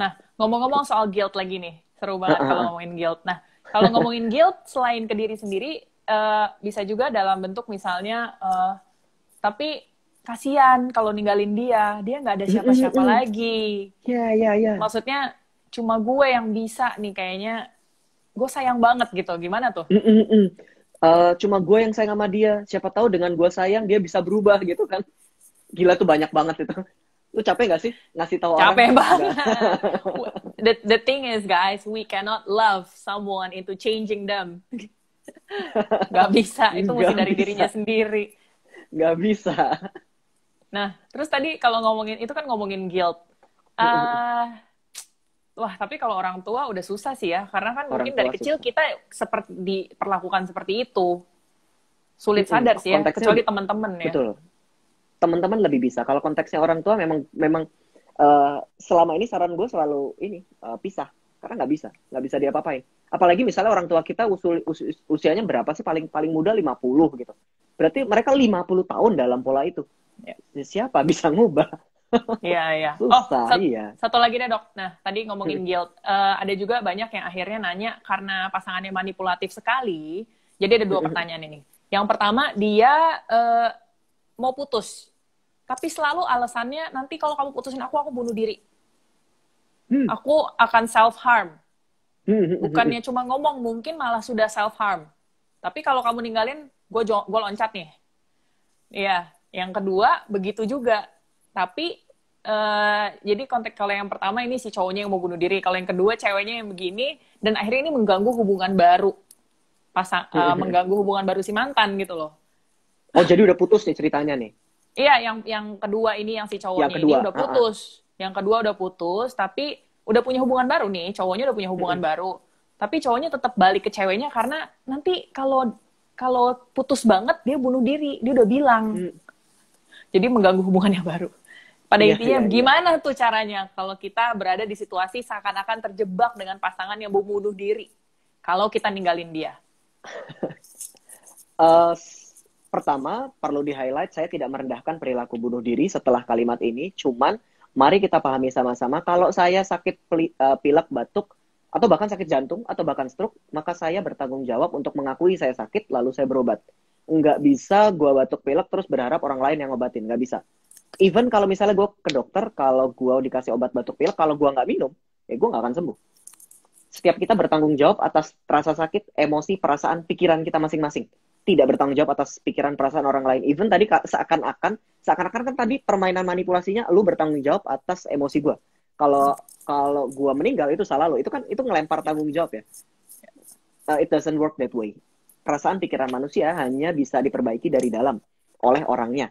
Nah, ngomong-ngomong soal guilt lagi nih. Seru banget kalau ngomongin guilt. Nah, kalau ngomongin guilt, selain ke diri sendiri, bisa juga dalam bentuk misalnya, tapi kasihan kalau ninggalin dia nggak ada siapa-siapa lagi. Ya. Maksudnya cuma gue yang bisa nih, kayaknya gue sayang banget gitu. Gimana tuh? Cuma gue yang sayang sama dia. Siapa tahu dengan gue sayang dia bisa berubah gitu kan? Gila tuh banyak banget itu. Lu capek gak sih ngasih tahu orang? Capek banget. The thing is, guys, we cannot love someone into changing them. Gak bisa, itu mesti Nggak dari bisa. dirinya sendiri. Nggak bisa. Nah, terus tadi kalau ngomongin, itu kan ngomongin guilt. Wah, tapi kalau orang tua udah susah sih ya, karena kan Orang mungkin dari tua kecil susah. kita seperti diperlakukan seperti itu. Sulit sadar sih ya, Konteksnya kecuali teman-teman ya. betul. Teman-teman lebih bisa. Kalau konteksnya orang tua memang selama ini saran gue selalu ini pisah, karena nggak bisa diapa-apain. Apalagi misalnya orang tua kita usianya berapa sih, paling paling muda 50 gitu. Berarti mereka 50 tahun dalam pola itu. Ya. Siapa bisa ngubah? Iya, iya. Susah, iya. Satu lagi deh, Dok. Nah, tadi ngomongin guilt. Ada juga banyak yang akhirnya nanya karena pasangannya manipulatif sekali. Jadi ada dua pertanyaan ini. Yang pertama, dia mau putus. Tapi selalu alasannya, nanti kalau kamu putusin aku bunuh diri. Aku akan self-harm. Bukannya cuma ngomong, mungkin malah sudah self-harm. Tapi kalau kamu ninggalin, gue loncat nih. Iya. Yang kedua, begitu juga. Tapi, jadi konteks kalau yang pertama ini si cowoknya yang mau bunuh diri. Kalau yang kedua, ceweknya yang begini. Dan akhirnya ini mengganggu hubungan baru. Mengganggu hubungan baru si mantan gitu loh. Oh, jadi udah putus nih ceritanya nih? Iya, yang kedua ini, yang si cowoknya ini udah putus. Yang kedua udah putus, tapi udah punya hubungan baru nih. Cowoknya udah punya hubungan baru. Tapi cowoknya tetap balik ke ceweknya karena nanti kalau putus banget, dia bunuh diri. Dia udah bilang. Jadi mengganggu hubungan yang baru. Pada intinya, gimana tuh caranya kalau kita berada di situasi seakan-akan terjebak dengan pasangan yang mau bunuh diri? Kalau kita ninggalin dia. Pertama, perlu di-highlight, saya tidak merendahkan perilaku bunuh diri setelah kalimat ini. Cuman, mari kita pahami sama-sama, kalau saya sakit pilek, batuk, atau bahkan sakit jantung, atau bahkan stroke, maka saya bertanggung jawab untuk mengakui saya sakit, lalu saya berobat. Nggak bisa gue batuk pilek terus berharap orang lain yang ngobatin. Nggak bisa. Even kalau misalnya gue ke dokter, kalau gue dikasih obat batuk pilek, kalau gue nggak minum, ya gue nggak akan sembuh. Setiap kita bertanggung jawab atas rasa sakit, emosi, perasaan, pikiran kita masing-masing. Tidak bertanggung jawab atas pikiran, perasaan orang lain. Even tadi seakan-akan kan tadi permainan manipulasinya, lu bertanggung jawab atas emosi gue. Kalau gue meninggal itu salah lo. Itu ngelempar tanggung jawab ya. It doesn't work that way. Perasaan, pikiran manusia hanya bisa diperbaiki dari dalam oleh orangnya.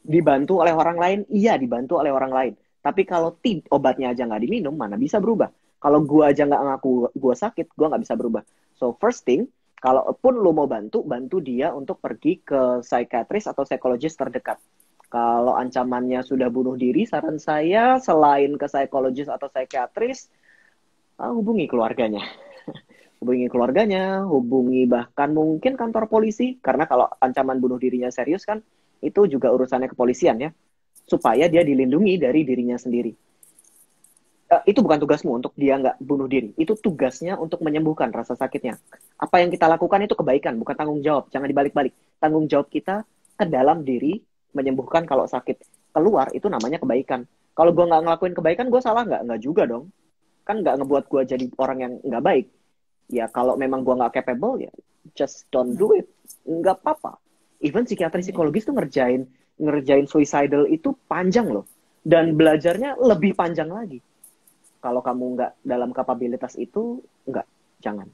Dibantu oleh orang lain, iya dibantu oleh orang lain. Tapi kalau obatnya aja nggak diminum, mana bisa berubah? Kalau gue aja nggak ngaku gue sakit, gue nggak bisa berubah. So first thing, kalaupun lo mau bantu dia untuk pergi ke psikiatris atau psikologis terdekat. Kalau ancamannya sudah bunuh diri, saran saya selain ke psikologis atau psikiatris, hubungi keluarganya. Hubungi bahkan mungkin kantor polisi. Karena kalau ancaman bunuh dirinya serius kan, itu juga urusannya kepolisian ya. Supaya dia dilindungi dari dirinya sendiri. Itu bukan tugasmu untuk dia nggak bunuh diri. Itu tugasnya untuk menyembuhkan rasa sakitnya. Apa yang kita lakukan itu kebaikan, bukan tanggung jawab. Jangan dibalik-balik. Tanggung jawab kita ke dalam diri, menyembuhkan kalau sakit. Keluar, itu namanya kebaikan. Kalau gue nggak ngelakuin kebaikan, gue salah nggak? Nggak juga dong. Kan nggak ngebuat gue jadi orang yang nggak baik. Ya kalau memang gue nggak capable, ya just don't do it. Nggak apa-apa. Even psikiatri psikologis tuh ngerjain suicidal itu panjang loh. Dan belajarnya lebih panjang lagi. Kalau kamu nggak dalam kapabilitas itu, jangan.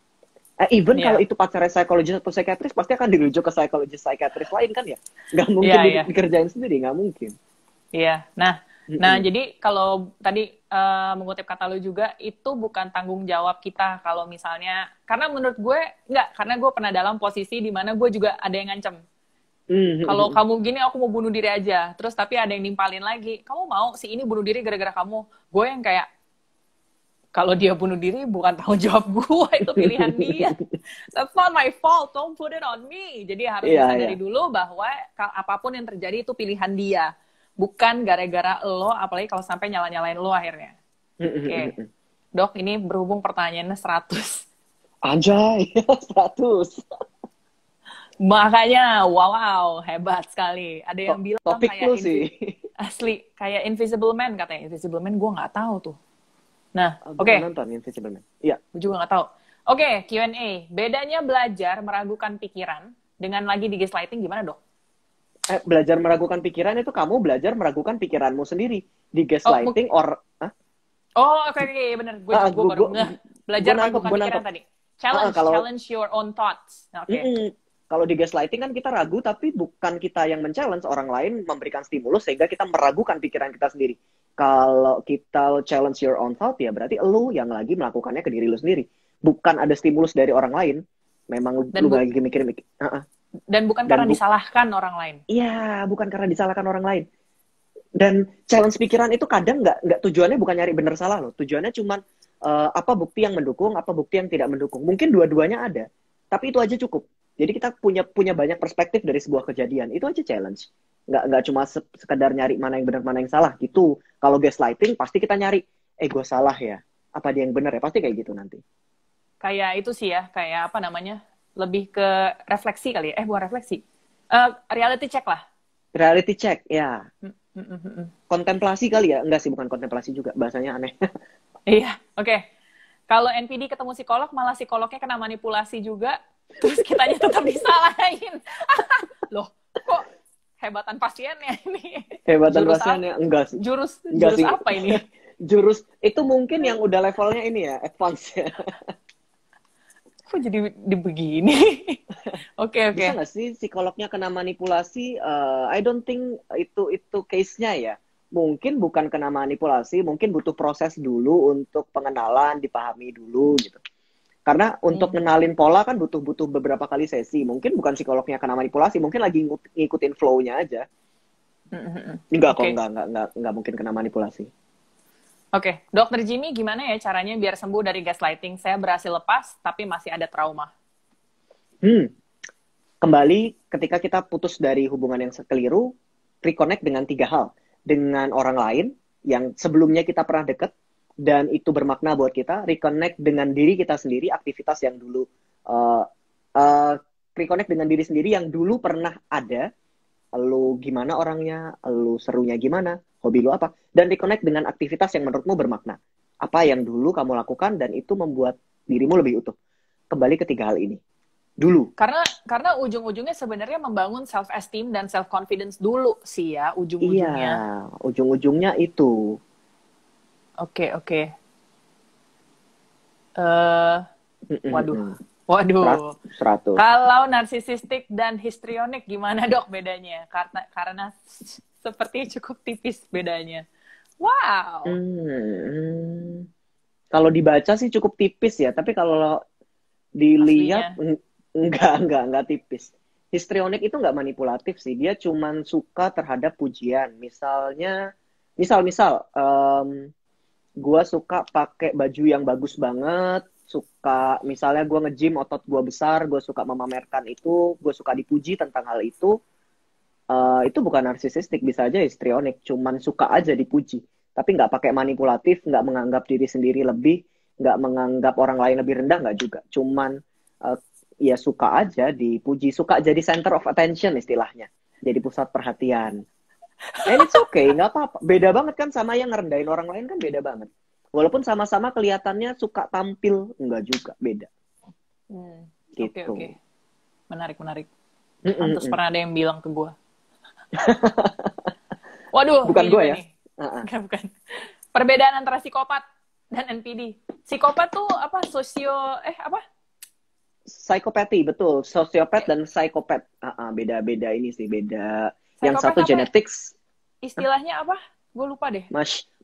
Even kalau itu pacarnya psikologis atau psikiatris, pasti akan dirujuk ke psikiatris lain kan ya? Nggak mungkin dikerjain sendiri, nggak mungkin. Iya, nah jadi kalau tadi mengutip kata lu juga, itu bukan tanggung jawab kita kalau misalnya, karena menurut gue, karena gue pernah dalam posisi di mana gue juga ada yang ngancem. Kalau kamu gini, aku mau bunuh diri aja. Terus tapi ada yang nimpalin lagi, kamu mau si ini bunuh diri gara-gara kamu. Gue yang kayak, kalau dia bunuh diri bukan tanggung jawab gue, itu pilihan dia. That's not my fault, don't put it on me. Jadi harus disadari dulu bahwa apapun yang terjadi itu pilihan dia. Bukan gara-gara lo, apalagi kalau sampai nyala-nyalain lo akhirnya. Oke. Dok, ini berhubung pertanyaannya 100. Anjay, 100. Makanya, wow, hebat sekali. Ada yang bilang topik kayak sih. Asli, kayak Invisible Man katanya. Invisible Man gue nggak tahu tuh. Nah, oke. Nonton Invisible Man. Iya. Gue juga nggak tahu. Oke, Q&A. Bedanya belajar meragukan pikiran dengan lagi di gaslighting gimana, Dok? Belajar meragukan pikiran itu kamu belajar meragukan pikiranmu sendiri. Di Oh, gaslighting Hah? oh, oke, bener. Gue baru ngeh. Belajar meragukan Gue pikiran nangkep. tadi. Challenge, Kalau challenge your own thoughts. Oke. kalau di gaslighting kan kita ragu, tapi bukan kita yang men-challenge, orang lain memberikan stimulus sehingga kita meragukan pikiran kita sendiri. Kalau kita challenge your own thought, ya berarti lu yang lagi melakukannya ke diri lu sendiri. Bukan ada stimulus dari orang lain. Memang lu lagi mikir-mikir. Dan bukan karena disalahkan orang lain. Iya, bukan karena disalahkan orang lain. Dan challenge pikiran itu kadang nggak tujuannya bukan nyari bener salah loh. Tujuannya cuma apa bukti yang mendukung, apa bukti yang tidak mendukung. Mungkin dua-duanya ada, tapi itu aja cukup. Jadi kita punya banyak perspektif dari sebuah kejadian. Itu aja challenge. Nggak cuma sekedar nyari mana yang benar, mana yang salah gitu. Kalau gaslighting pasti kita nyari, gue salah ya. Apa dia yang benar ya? Pasti kayak gitu nanti. Kayak itu sih ya, kayak apa namanya? Lebih ke refleksi kali ya. Bukan refleksi. Reality check lah. Reality check, ya. Kontemplasi kali ya? Enggak sih, bukan kontemplasi juga. Bahasanya aneh. Iya, oke. Kalau NPD ketemu psikolog, malah psikolognya kena manipulasi juga. Terus kitanya tetap disalahin. Loh, kok hebatan pasiennya ini? Hebatan pasiennya? Enggak sih. Jurus sih. apa ini? Jurus, itu mungkin yang udah levelnya ini ya, advance ya. Kok jadi begini? Oke. Bisa nggak sih psikolognya kena manipulasi? I don't think itu case-nya ya. Mungkin bukan kena manipulasi, mungkin butuh proses dulu untuk pengenalan, dipahami dulu gitu. Karena untuk ngenalin pola kan butuh beberapa kali sesi. Mungkin bukan psikolognya kena manipulasi, mungkin lagi ngikutin flow-nya aja. Enggak kok, enggak mungkin kena manipulasi. Oke, Dokter Jimmy, gimana ya caranya biar sembuh dari gaslighting? Saya berhasil lepas, tapi masih ada trauma. Kembali, ketika kita putus dari hubungan yang keliru, reconnect dengan 3 hal. Dengan orang lain, yang sebelumnya kita pernah deket, dan itu bermakna buat kita, reconnect dengan diri kita sendiri, aktivitas yang dulu, reconnect dengan diri sendiri yang dulu pernah ada, lu gimana orangnya, lu serunya gimana, hobi lu apa, dan reconnect dengan aktivitas yang menurutmu bermakna. Apa yang dulu kamu lakukan dan itu membuat dirimu lebih utuh. Kembali ke 3 hal ini. Dulu. Karena ujung-ujungnya sebenarnya membangun self-esteem dan self-confidence dulu sih ya, ujung-ujungnya. Iya, ujung-ujungnya itu. Oke. Waduh. 100. Kalau narsisistik dan histrionik gimana dok bedanya? Karena seperti cukup tipis bedanya. Wow. Kalau dibaca sih cukup tipis ya, tapi kalau dilihat enggak tipis. Histrionik itu enggak manipulatif sih, dia cuman suka terhadap pujian. Misal, gue suka pakai baju yang bagus banget, suka misalnya gue nge-gym otot gue besar, gue suka memamerkan itu, gue suka dipuji tentang hal itu bukan narsisistik, bisa aja histrionik, cuman suka aja dipuji, tapi nggak pakai manipulatif, nggak menganggap diri sendiri lebih, nggak menganggap orang lain lebih rendah, nggak juga, cuman ya suka aja dipuji, suka jadi center of attention istilahnya, jadi pusat perhatian. And it's okay, nggak apa-apa. Beda banget kan sama yang ngerendahin orang lain kan beda banget. Walaupun sama-sama kelihatannya suka tampil, enggak juga, beda. Gitu. Oke. Menarik. Pantes pernah ada yang bilang ke gue. Waduh. Bukan gue ya? Bukan. Perbedaan antara psikopat dan NPD. Psikopat tuh apa? Psikopati, betul. Sosiopat dan psikopat. Beda-beda ini sih, beda. Yang satu genetics. Istilahnya apa? Gue lupa deh.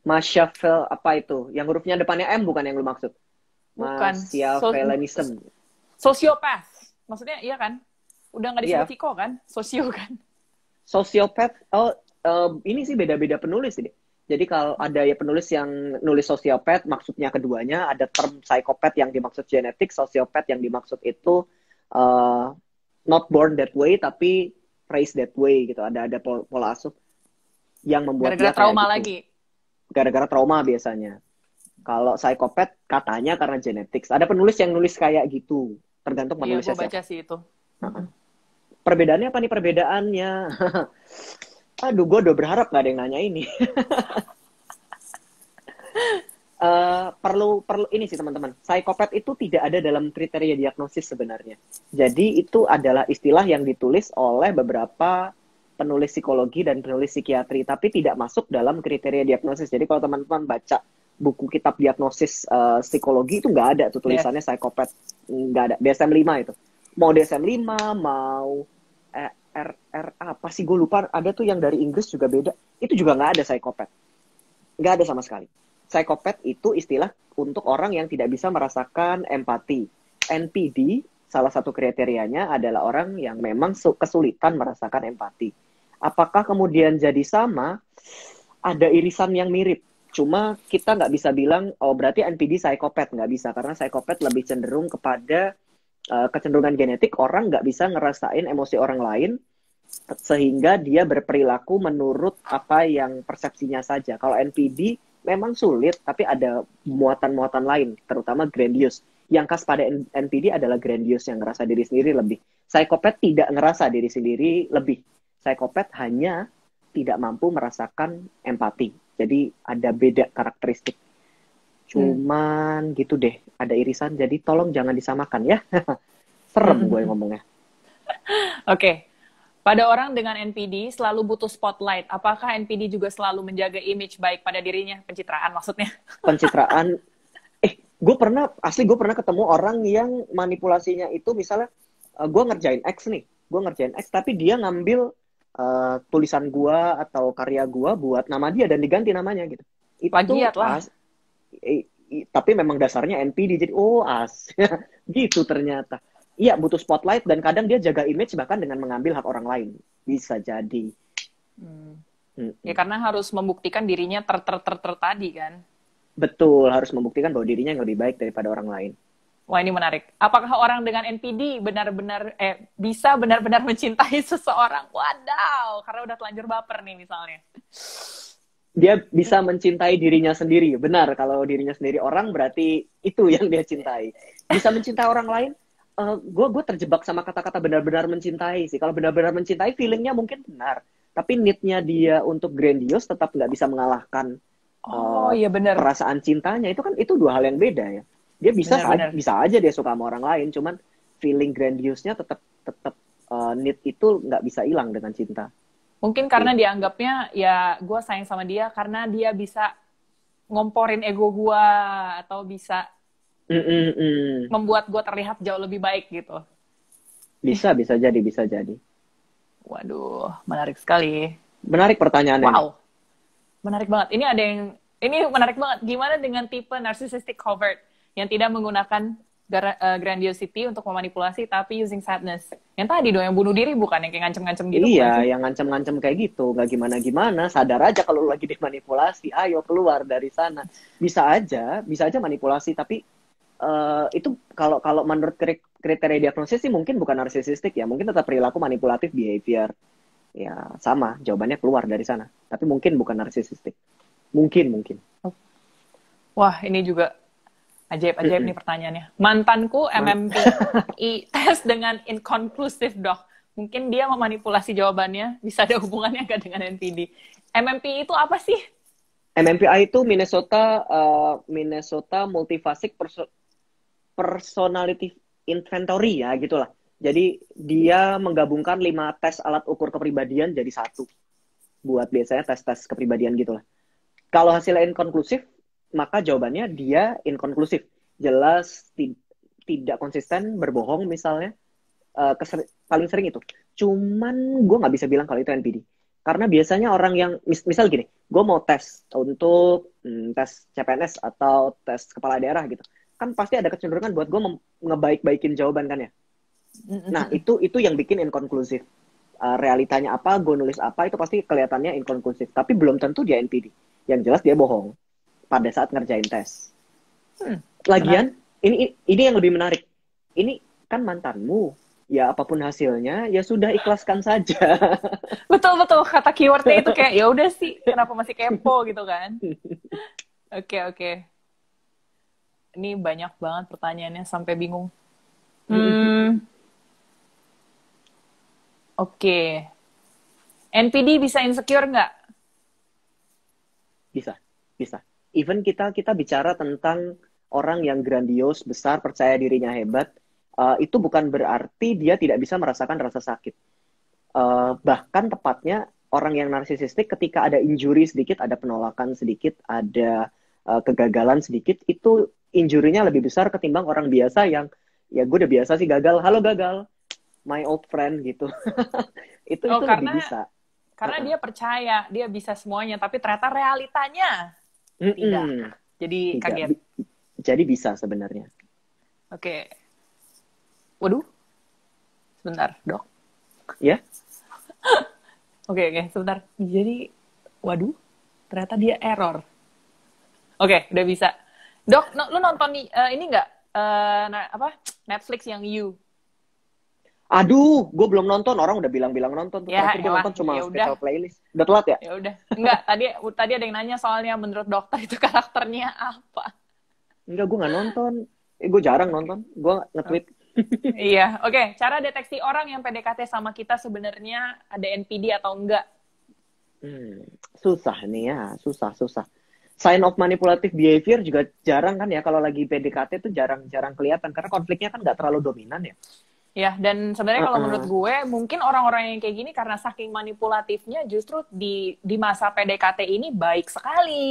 Machiavellianism apa itu? Yang hurufnya depannya M bukan yang lu maksud? Bukan. Machiavellianism. Sosiopath. Maksudnya iya kan? Udah nggak disebut psiko kan? Sosio kan? Sosiopath. Ini sih beda-beda penulis sih. Jadi kalau ada ya penulis yang nulis sosiopath, maksudnya keduanya. Ada term psikopat yang dimaksud genetik, sosiopath yang dimaksud itu not born that way, tapi raised that way gitu. Ada pola asuh yang membuat gara-gara trauma gitu. Lagi. Gara-gara trauma biasanya. Kalau psikopat katanya karena genetik. Ada penulis yang nulis kayak gitu. Tergantung penulisnya siapa. Iya, gue baca sih itu. Perbedaannya apa nih perbedaannya? Aduh, gue udah berharap gak ada yang nanya ini. Perlu ini sih teman-teman. Psikopat itu tidak ada dalam kriteria diagnosis sebenarnya. Jadi itu adalah istilah yang ditulis oleh beberapa penulis psikologi dan penulis psikiatri, tapi tidak masuk dalam kriteria diagnosis. Jadi kalau teman-teman baca buku kitab diagnosis psikologi itu nggak ada tuh tulisannya psikopat, nggak ada. DSM-5 itu. Mau DSM-5, mau apa sih gue lupa, ada tuh yang dari Inggris juga beda. Itu juga nggak ada psikopat. Nggak ada sama sekali. Psikopat itu istilah untuk orang yang tidak bisa merasakan empati. NPD, salah satu kriterianya adalah orang yang memang kesulitan merasakan empati. Apakah kemudian jadi sama? Ada irisan yang mirip. Cuma kita nggak bisa bilang, oh berarti NPD psikopat. Nggak bisa, karena psikopat lebih cenderung kepada kecenderungan genetik. Orang nggak bisa ngerasain emosi orang lain, sehingga dia berperilaku menurut apa yang persepsinya saja. Kalau NPD memang sulit, tapi ada muatan-muatan lain, terutama grandiose. Yang khas pada NPD adalah grandiose, yang ngerasa diri sendiri lebih. Psikopat tidak ngerasa diri sendiri lebih. Psikopat hanya tidak mampu merasakan empati. Jadi ada beda karakteristik. Cuman gitu deh, ada irisan. Jadi tolong jangan disamakan ya. Serem gue ngomongnya. Oke. Pada orang dengan NPD selalu butuh spotlight. Apakah NPD juga selalu menjaga image baik pada dirinya? Pencitraan maksudnya. Pencitraan. Gue pernah ketemu orang yang manipulasinya itu misalnya, gue ngerjain X nih. Gue ngerjain X, tapi dia ngambil tulisan gue atau karya gue buat nama dia dan diganti namanya gitu. Itu plagiat lah. Tapi memang dasarnya NPD, jadi gitu ternyata. Iya, butuh spotlight, dan kadang dia jaga image bahkan dengan mengambil hak orang lain. Bisa jadi. Ya karena harus membuktikan dirinya tadi kan. Betul, harus membuktikan bahwa dirinya yang lebih baik daripada orang lain. Wah, ini menarik. Apakah orang dengan NPD bisa benar-benar mencintai seseorang? Wadaw, karena udah telanjur baper nih misalnya. Dia bisa mencintai dirinya sendiri. Benar, kalau dirinya sendiri orang berarti itu yang dia cintai. Bisa mencintai orang lain, gue terjebak sama kata-kata benar-benar mencintai sih. Kalau benar-benar mencintai, feelingnya mungkin benar. Tapi need-nya dia untuk grandiose tetap nggak bisa mengalahkan iya benar. Perasaan cintanya. Itu dua hal yang beda ya. Dia bisa aja dia suka sama orang lain, cuman feeling grandiose-nya tetap need itu nggak bisa hilang dengan cinta. Mungkin karena dianggapnya ya gue sayang sama dia karena dia bisa ngomporin ego gue atau bisa membuat gue terlihat jauh lebih baik gitu. Bisa jadi. Waduh, menarik sekali. Menarik pertanyaannya. Wow, menarik banget. Ini menarik banget. Gimana dengan tipe narcissistic covert yang tidak menggunakan grandiosity untuk memanipulasi tapi using sadness? Yang tadi dong, yang bunuh diri, bukan yang kayak ngancem-ngancem gitu? Iya, yang ngancem-ngancem kayak gitu. Nggak gimana-gimana, sadar aja kalau lagi dimanipulasi. Ayo keluar dari sana. Bisa aja manipulasi, tapi itu kalau menurut kriteria diagnosis sih mungkin bukan narsisistik ya. Mungkin tetap perilaku manipulatif behavior. Ya, sama. Jawabannya keluar dari sana. Tapi mungkin bukan narsisistik. Mungkin. Wah, ini juga ajaib nih pertanyaannya. Mantanku MMPI tes dengan inconclusive dok. Mungkin dia memanipulasi jawabannya. Bisa ada hubungannya nggak dengan NPD? MMPI itu apa sih? MMPI itu Minnesota Multiphasic Personality Inventory ya gitulah. Jadi dia menggabungkan 5 tes alat ukur kepribadian jadi satu. Buat biasanya tes-tes kepribadian gitulah. Kalau hasilnya inkonklusif, maka jawabannya dia inkonklusif. Jelas tidak konsisten, berbohong misalnya. Paling sering itu. Cuman gue nggak bisa bilang kalau itu NPD. Karena biasanya orang yang, misal gini, gue mau tes untuk tes CPNS atau tes kepala daerah gitu. Kan pasti ada kecenderungan buat gue ngebaik-baikin jawaban kan ya. Nah, itu yang bikin inkonklusif. Realitanya apa, gue nulis apa, itu pasti kelihatannya inkonklusif. Tapi belum tentu dia NPD. Yang jelas dia bohong pada saat ngerjain tes. Lagian, ini yang lebih menarik. Ini kan mantanmu. Ya apapun hasilnya, ya sudah ikhlaskan saja. Betul. Kata keywordnya itu kayak, ya udah sih, kenapa masih kepo gitu kan? Oke. Ini banyak banget pertanyaannya sampai bingung. Oke. NPD bisa insecure nggak? Bisa. Even kita bicara tentang orang yang grandios, besar, percaya dirinya hebat, itu bukan berarti dia tidak bisa merasakan rasa sakit. Bahkan tepatnya orang yang narsisistik ketika ada injury sedikit, ada penolakan sedikit, ada kegagalan sedikit, itu injurinya lebih besar ketimbang orang biasa yang ya gue udah biasa sih gagal, halo gagal, my old friend gitu. Oh, Itu lebih bisa. karena Uh-uh. dia percaya dia bisa semuanya, tapi ternyata realitanya tidak. Mm-mm. Jadi Tidak. kaget. Jadi bisa sebenarnya. Oke. Waduh, sebentar, Dok. Ya? Oke, sebentar. Jadi, waduh, ternyata dia error. Oke, udah bisa. Dok, lu nonton ini nggak? Apa? Netflix yang You? Aduh, gue belum nonton. Orang udah bilang-bilang nonton tuh. Ya, Terakhir gue elah, nonton cuma ya udah. special playlist. Udah telat ya? Ya udah. Enggak, tadi ada yang nanya soalnya menurut dokter itu karakternya apa. Enggak, gue nggak nonton. Gue jarang Oke. nonton. Gue nge-tweet. Iya, oke. Cara deteksi orang yang PDKT sama kita sebenarnya ada NPD atau enggak? Susah nih ya. Susah. Sign of manipulative behavior juga jarang kan ya. Kalau lagi PDKT tuh jarang-jarang kelihatan. Karena konfliknya kan nggak terlalu dominan ya. Ya, dan sebenarnya kalau menurut Uh-uh. gue, mungkin orang-orang yang kayak gini karena saking manipulatifnya justru di masa PDKT ini baik sekali.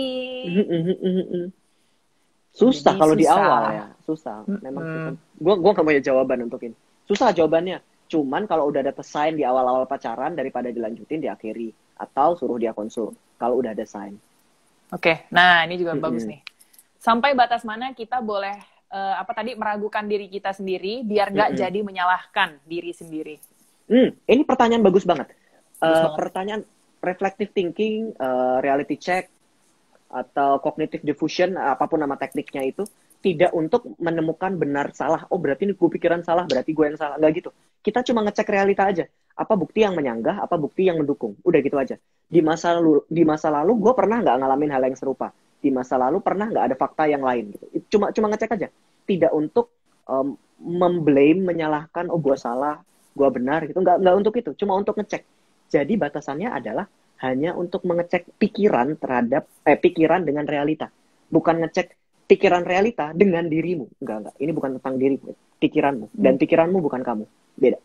Susah Jadi kalau di susah. awal ya. Susah. Memang susah. Gue nggak punya jawaban untuk ini. Susah jawabannya. Cuman kalau udah ada sign di awal-awal pacaran daripada dilanjutin diakhiri. Atau suruh dia konsul. Kalau udah ada sign. Oke, nah ini juga bagus nih. Sampai batas mana kita boleh meragukan diri kita sendiri biar nggak jadi menyalahkan diri sendiri. Ini pertanyaan bagus banget. Bagus banget. Pertanyaan reflective thinking, reality check, atau cognitive diffusion, apapun nama tekniknya itu, tidak untuk menemukan benar salah. Oh, berarti ini gue pikiran salah, berarti gue yang salah. Nggak gitu. Kita cuma ngecek realita aja. Apa bukti yang menyanggah, apa bukti yang mendukung. Udah gitu aja. Di masa lalu gue pernah nggak ngalamin hal yang serupa. Di masa lalu pernah nggak ada fakta yang lain. Gitu. Cuma ngecek aja. Tidak untuk memblame, menyalahkan, oh gue salah, gue benar. Gitu. Nggak untuk itu. Cuma untuk ngecek. Jadi batasannya adalah hanya untuk mengecek pikiran pikiran dengan realita. Bukan ngecek pikiran realita dengan dirimu. Enggak. Ini bukan tentang dirimu, pikiranmu. Dan pikiranmu bukan kamu. Beda.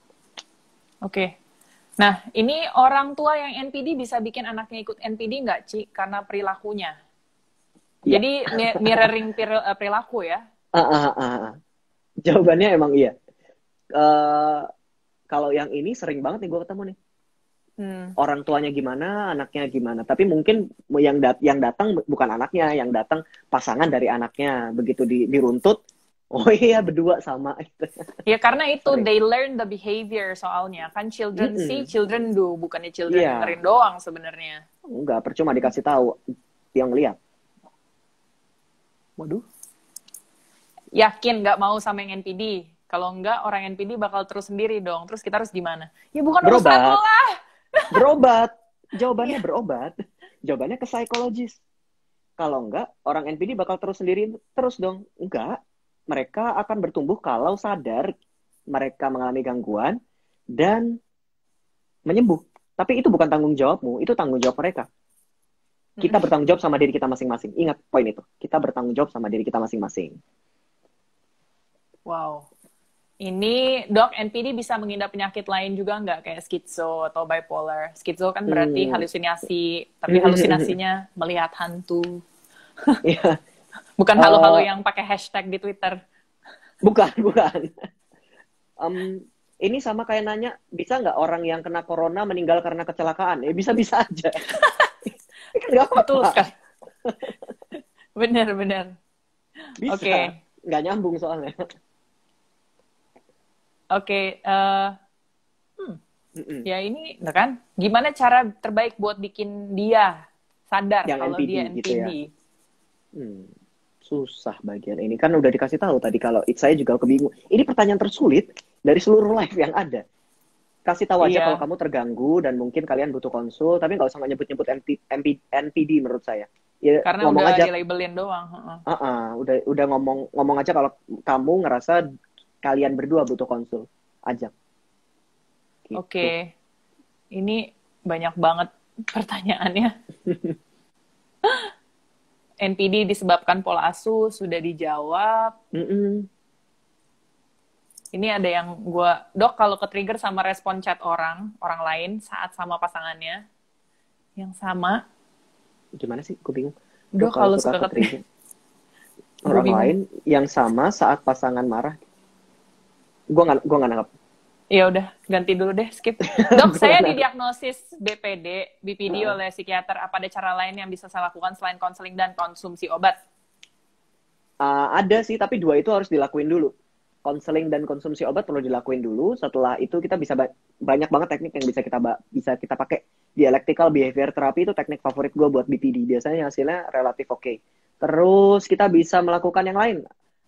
Oke. Nah, ini orang tua yang NPD bisa bikin anaknya ikut NPD nggak, Ci? Karena perilakunya. Ya. Jadi mirroring perilaku ya? Jawabannya emang iya. Kalau yang ini sering banget nih gue ketemu nih. Orang tuanya gimana, anaknya gimana. Tapi mungkin yang datang bukan anaknya, yang datang pasangan dari anaknya. Begitu diruntut, oh iya berdua sama. Ya karena itu Sering. they learn the behavior soalnya. Kan children see, children do. Bukannya children Iya. dengerin doang sebenarnya. Enggak, percuma dikasih tahu. Yang lihat. Waduh. Yakin nggak mau sama yang NPD? Kalau enggak, orang NPD bakal terus sendiri dong. Terus kita harus gimana? Ya bukan urusan lo lah. Berobat. Jawabannya berobat. Jawabannya ke psikologis. Kalau enggak, orang NPD bakal terus sendiri terus dong. Enggak. Mereka akan bertumbuh kalau sadar mereka mengalami gangguan dan menyembuh. Tapi itu bukan tanggung jawabmu, itu tanggung jawab mereka. Kita bertanggung jawab sama diri kita masing-masing. Ingat poin itu. Kita bertanggung jawab sama diri kita masing-masing. Wow. Ini, Dok, NPD bisa mengidap penyakit lain juga nggak? Kayak skizo atau bipolar. Skizo kan berarti halusinasi, tapi halusinasinya melihat hantu. Iya. Bukan halo-halo yang pakai hashtag di Twitter. Bukan. Ini sama kayak nanya, bisa nggak orang yang kena corona meninggal karena kecelakaan? Ya bisa-bisa aja. Nggak apa-apa. Betul sekali. Benar. Bisa. Oke. Nggak nyambung soalnya. Oke. Ya ini, kan? Gimana cara terbaik buat bikin dia sadar Yang kalau NPD, dia NPD? gitu ya. Susah bagian ini. Kan udah dikasih tahu tadi kalau saya juga kebingung. Ini pertanyaan tersulit dari seluruh live yang ada. Kasih tahu aja kalau kamu terganggu dan mungkin kalian butuh konsul, tapi nggak usah nyebut-nyebut NPD menurut saya. Ya, karena ngomong udah aja, di-labelin doang. udah ngomong aja kalau kamu ngerasa kalian berdua butuh konsul. Ajak. Gitu. Oke. Ini banyak banget pertanyaannya. NPD disebabkan pola asuh, sudah dijawab. Ini ada yang dok kalau ke-trigger sama respon chat orang lain saat sama pasangannya yang sama, Gimana sih? Gue bingung. Dok dok kalau kalau suka suka ke-trigger gue orang bingung. lain yang sama saat pasangan marah, gue nggak nangkap. Ya udah, ganti dulu deh, skip. Dok, Gue nggak saya nangkap. didiagnosis BPD Heeh. oleh psikiater. Apa ada cara lain yang bisa saya lakukan selain konseling dan konsumsi obat? Ada sih, tapi dua itu harus dilakuin dulu. Konseling dan konsumsi obat perlu dilakuin dulu. Setelah itu kita bisa banyak banget teknik yang bisa kita pakai. Dialectical behavior therapy itu teknik favorit gue buat BPD. Biasanya hasilnya relatif oke. Terus kita bisa melakukan yang lain.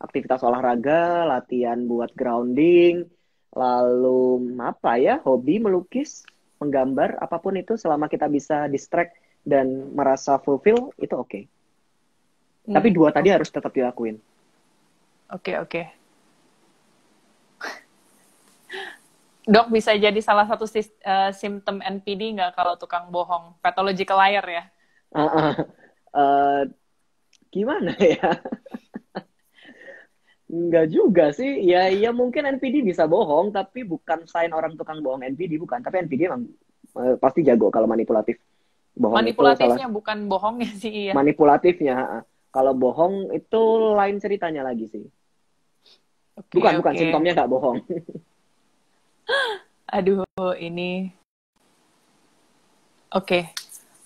Aktivitas olahraga, latihan buat grounding, lalu apa ya, hobi melukis, menggambar, apapun itu selama kita bisa distract dan merasa fulfill, itu oke. Tapi dua tadi Oke, harus tetap dilakuin. oke. Dok, bisa jadi salah satu simptom NPD nggak kalau tukang bohong? Pathological liar ya? Uh, uh, uh, Gimana ya? Enggak juga sih. Ya, ya mungkin NPD bisa bohong, tapi bukan sign orang tukang bohong NPD, bukan. Tapi NPD emang pasti jago kalau manipulatif. Bohong itu salah Manipulatifnya bukan bohongnya sih, iya. manipulatifnya. Kalau bohong itu lain ceritanya lagi sih. Oke, Bukan, oke. simptomnya nggak bohong. Aduh, ini. Oke.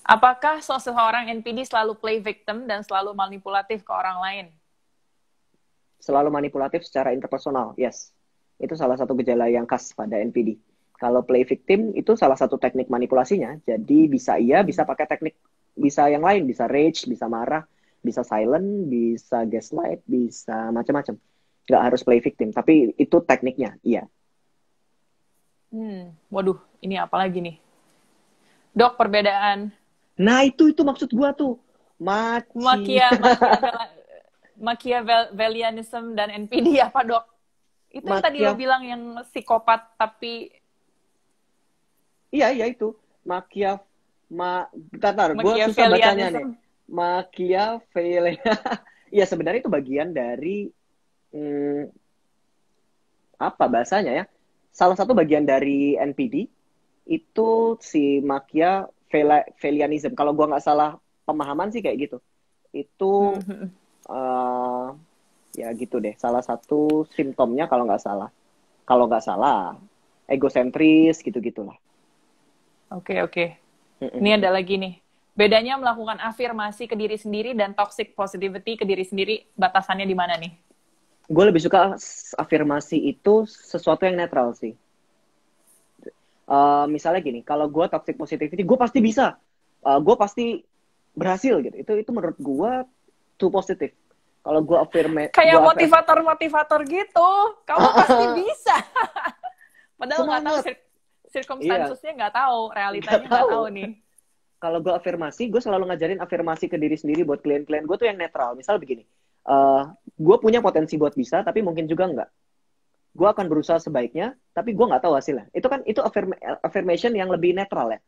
Apakah seseorang NPD selalu play victim dan selalu manipulatif ke orang lain? Selalu manipulatif secara interpersonal, yes. Itu salah satu gejala yang khas pada NPD. Kalau play victim itu salah satu teknik manipulasinya. Jadi bisa iya, bisa pakai teknik, bisa yang lain, bisa rage, bisa marah, bisa silent, bisa gaslight, bisa macam-macam. Nggak harus play victim, tapi itu tekniknya, iya. Waduh, ini apa lagi nih? Dok, perbedaan Nah, itu maksud gua tuh. Maci. Machiavellianism dan NPD apa, Dok? Itu yang tadi lo Makia. bilang yang psikopat tapi Iya, itu. Makia. Bentar, gue susah bacanya nih. Machiavellianism. Machiavelli. Iya, sebenarnya itu bagian dari hmm, apa bahasanya ya? Salah satu bagian dari NPD itu si Machiavellianism. Kalau gua nggak salah pemahaman sih kayak gitu. Itu uh, ya gitu deh. Salah satu simptomnya kalau nggak salah. Kalau nggak salah, egosentris gitu-gitulah. Oke. Ini ada lagi nih. Bedanya melakukan afirmasi ke diri sendiri dan toxic positivity ke diri sendiri, batasannya di mana nih? Gue lebih suka afirmasi itu sesuatu yang netral sih. Misalnya gini, kalau gue toxic positivity, gue pasti bisa, gue pasti berhasil gitu. Itu menurut gue too positif. Kalau gue Kayak motivator-motivator gitu. Kamu pasti bisa. Padahal nggak tahu semangat. Iya, circumstances-nya, nggak tahu, nggak realitanya nggak tahu. tahu nih. Kalau gue afirmasi, gue selalu ngajarin afirmasi ke diri sendiri buat klien-klien gue tuh yang netral. Misal begini, gue punya potensi buat bisa, tapi mungkin juga enggak. Gue akan berusaha sebaiknya, tapi gue nggak tahu hasilnya. Itu affirmation yang lebih netral ya.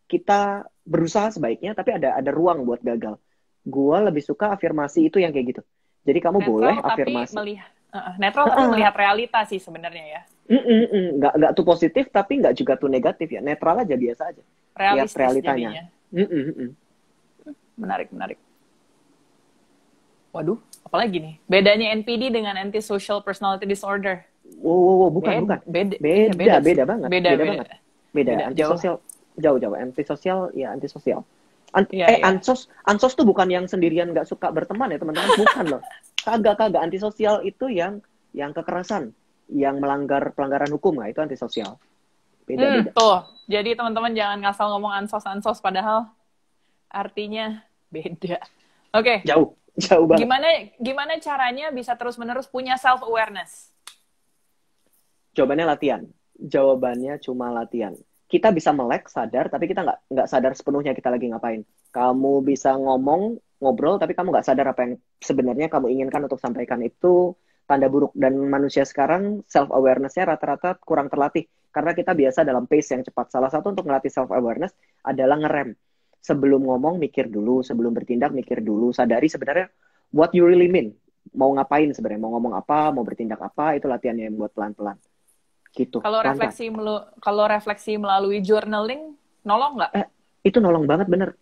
Kita berusaha sebaiknya, tapi ada ruang buat gagal. Gue lebih suka afirmasi itu yang kayak gitu. Jadi kamu boleh afirmasi. Netral tapi melihat realita sih sebenarnya ya. Nggak tuh positif, tapi nggak juga tuh negatif ya. Netral aja, biasa aja. Lihat Realistis realitanya. jadinya. Menarik. Waduh, apalagi nih? Bedanya NPD dengan antisocial personality disorder. Wow, bukan. Beda banget. Beda. Antisosial, jauh. Antisosial, ya antisosial. Ansos tuh bukan yang sendirian nggak suka berteman ya teman-teman, bukan loh. Kagak. Antisosial itu yang kekerasan, yang melanggar pelanggaran hukum, nggak, itu antisosial. Beda. Tuh, jadi teman-teman jangan ngasal ngomong ansos padahal artinya beda. Oke. Jauh banget. Gimana caranya bisa terus-menerus punya self awareness? Jawabannya cuma latihan. Kita bisa melek, sadar, tapi kita nggak sadar sepenuhnya kita lagi ngapain. Kamu bisa ngobrol, tapi kamu nggak sadar apa yang sebenarnya kamu inginkan untuk sampaikan. Itu tanda buruk. Dan manusia sekarang self-awareness-nya rata-rata kurang terlatih. Karena kita biasa dalam pace yang cepat. Salah satu untuk melatih self-awareness adalah ngerem. Sebelum ngomong, mikir dulu. Sebelum bertindak, mikir dulu. Sadari sebenarnya what you really mean. mau ngapain sebenarnya, mau ngomong apa, mau bertindak apa, itu latihannya yang buat pelan-pelan. Gitu, Kalau pelan-pelan. refleksi melalui journaling, nolong nggak? Itu nolong banget bener.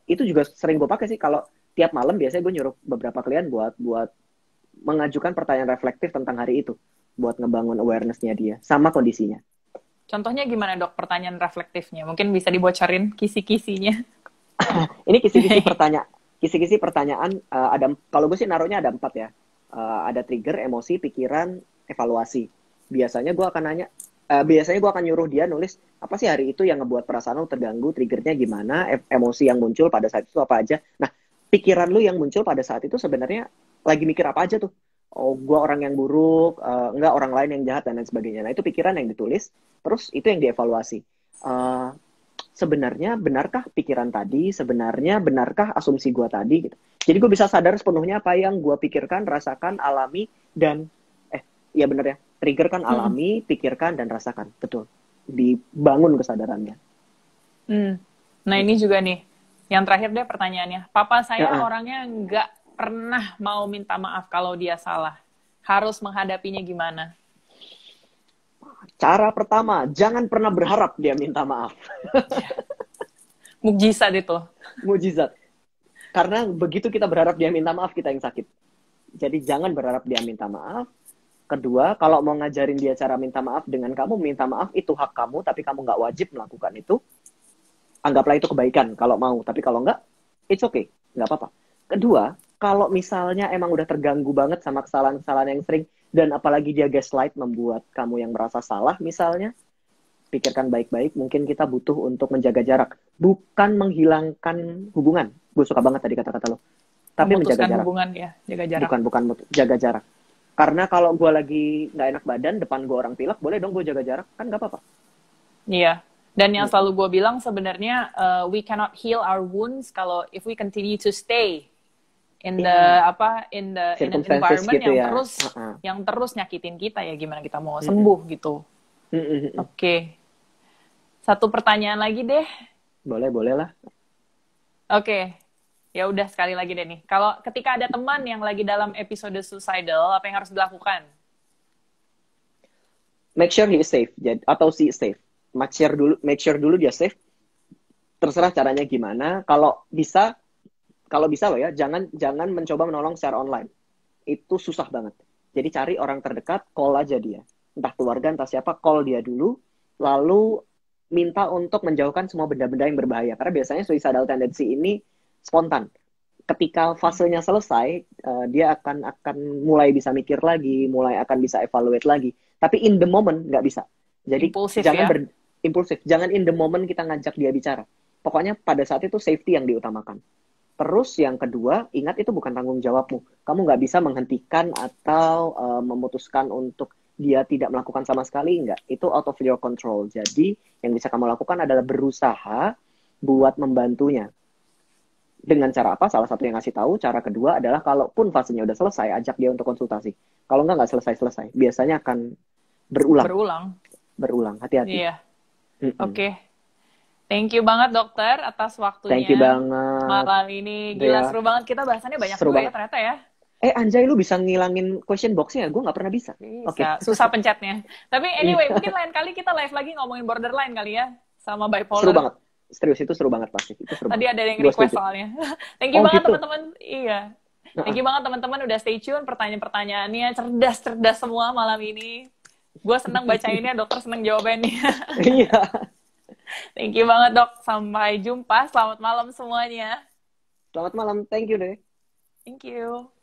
Itu juga sering gue pakai sih kalau tiap malam biasanya gue nyuruh beberapa klien buat buat mengajukan pertanyaan reflektif tentang hari itu, buat ngebangun awareness-nya dia sama kondisinya. Contohnya gimana dok pertanyaan reflektifnya? Mungkin bisa dibocorin kisi-kisinya. Ini kisi-kisi pertanyaan ada, kalau gue sih naruhnya ada 4 ya. Ada trigger, emosi, pikiran, evaluasi. Biasanya gue akan nyuruh dia nulis apa sih hari itu yang ngebuat perasaan lo terganggu, triggernya gimana, emosi yang muncul pada saat itu apa aja. Nah, pikiran lu yang muncul pada saat itu sebenarnya lagi mikir apa aja tuh. Oh, gue orang yang buruk, enggak orang lain yang jahat dan lain sebagainya. Nah, itu pikiran yang ditulis, terus itu yang dievaluasi. Eh, Sebenarnya benarkah pikiran tadi, sebenarnya benarkah asumsi gue tadi gitu. Jadi gue bisa sadar sepenuhnya apa yang gue pikirkan, rasakan, alami, dan iya bener ya, trigger kan alami, pikirkan, dan rasakan. Betul. Dibangun kesadarannya. Nah ini juga nih, yang terakhir deh pertanyaannya. Papa saya Ya, orangnya nggak pernah mau minta maaf kalau dia salah. Harus menghadapinya gimana? cara pertama, jangan pernah berharap dia minta maaf. Mukjizat itu. Mujizat. Karena begitu kita berharap dia minta maaf, kita yang sakit. Jadi jangan berharap dia minta maaf. Kedua, kalau mau ngajarin dia cara minta maaf dengan kamu minta maaf, itu hak kamu, tapi kamu nggak wajib melakukan itu. Anggaplah itu kebaikan kalau mau, tapi kalau nggak, it's okay, nggak apa-apa. Kedua, kalau misalnya emang udah terganggu banget sama kesalahan-kesalahan yang sering, dan apalagi dia gaslight membuat kamu yang merasa salah misalnya, pikirkan baik-baik, mungkin kita butuh untuk menjaga jarak. Bukan menghilangkan hubungan. Gue suka banget tadi kata-kata lo. Tapi menjaga Memutuskan jarak. hubungan ya, jaga jarak. Bukan jaga jarak. Karena kalau gue lagi nggak enak badan, depan gue orang pilek, boleh dong gue jaga jarak. Kan nggak apa-apa. Iya. Dan yang selalu gue bilang sebenarnya we cannot heal our wounds kalau if we continue to stay in the in an environment gitu yang ya. yang terus nyakitin kita, ya gimana kita mau sembuh gitu. Oke. Satu pertanyaan lagi deh. Boleh lah. Oke. Ya udah sekali lagi deh nih. Kalau ketika ada teman yang lagi dalam episode suicidal, apa yang harus dilakukan? Make sure he is safe, atau she is safe. Make sure dulu dia safe. Terserah caranya gimana. Kalau bisa loh ya, jangan mencoba menolong secara online. Itu susah banget. Jadi cari orang terdekat, call aja dia. Entah keluarga, entah siapa, call dia dulu. Lalu minta untuk menjauhkan semua benda-benda yang berbahaya. Karena biasanya suicidal tendency ini spontan. Ketika fasenya selesai, dia akan mulai bisa mikir lagi, mulai akan bisa evaluate lagi. Tapi in the moment nggak bisa. Jadi Impulsif, jangan impulsif. Jangan in the moment kita ngajak dia bicara. Pokoknya pada saat itu safety yang diutamakan. Terus yang kedua, ingat itu bukan tanggung jawabmu. Kamu nggak bisa menghentikan atau memutuskan untuk dia tidak melakukan sama sekali, enggak. Itu out of your control. Jadi yang bisa kamu lakukan adalah berusaha buat membantunya. Dengan cara apa? Salah satu yang ngasih tahu. Cara kedua adalah kalaupun fasenya udah selesai, ajak dia untuk konsultasi. Kalau nggak selesai-selesai. Biasanya akan berulang. Hati-hati. Iya. Oke. Thank you banget dokter atas waktunya. Thank you banget. Malam ini gila seru banget, kita bahasannya banyak juga ya ternyata ya. Anjay, lu bisa ngilangin question box-nya? Gue nggak pernah bisa. Oke. Susah pencetnya. Tapi anyway, mungkin lain kali kita live lagi ngomongin borderline kali ya, sama bipolar. Seru banget. Serius, itu seru banget pasti. Tadi ada yang request soalnya. Thank you banget teman-teman. Iya. Thank you banget teman-teman udah stay tune, pertanyaan-pertanyaannya cerdas-cerdas semua malam ini. Gue seneng bacainnya, dokter seneng jawabannya. Iya. Thank you banget dok. Sampai jumpa. Selamat malam semuanya. Selamat malam. Thank you deh. Thank you.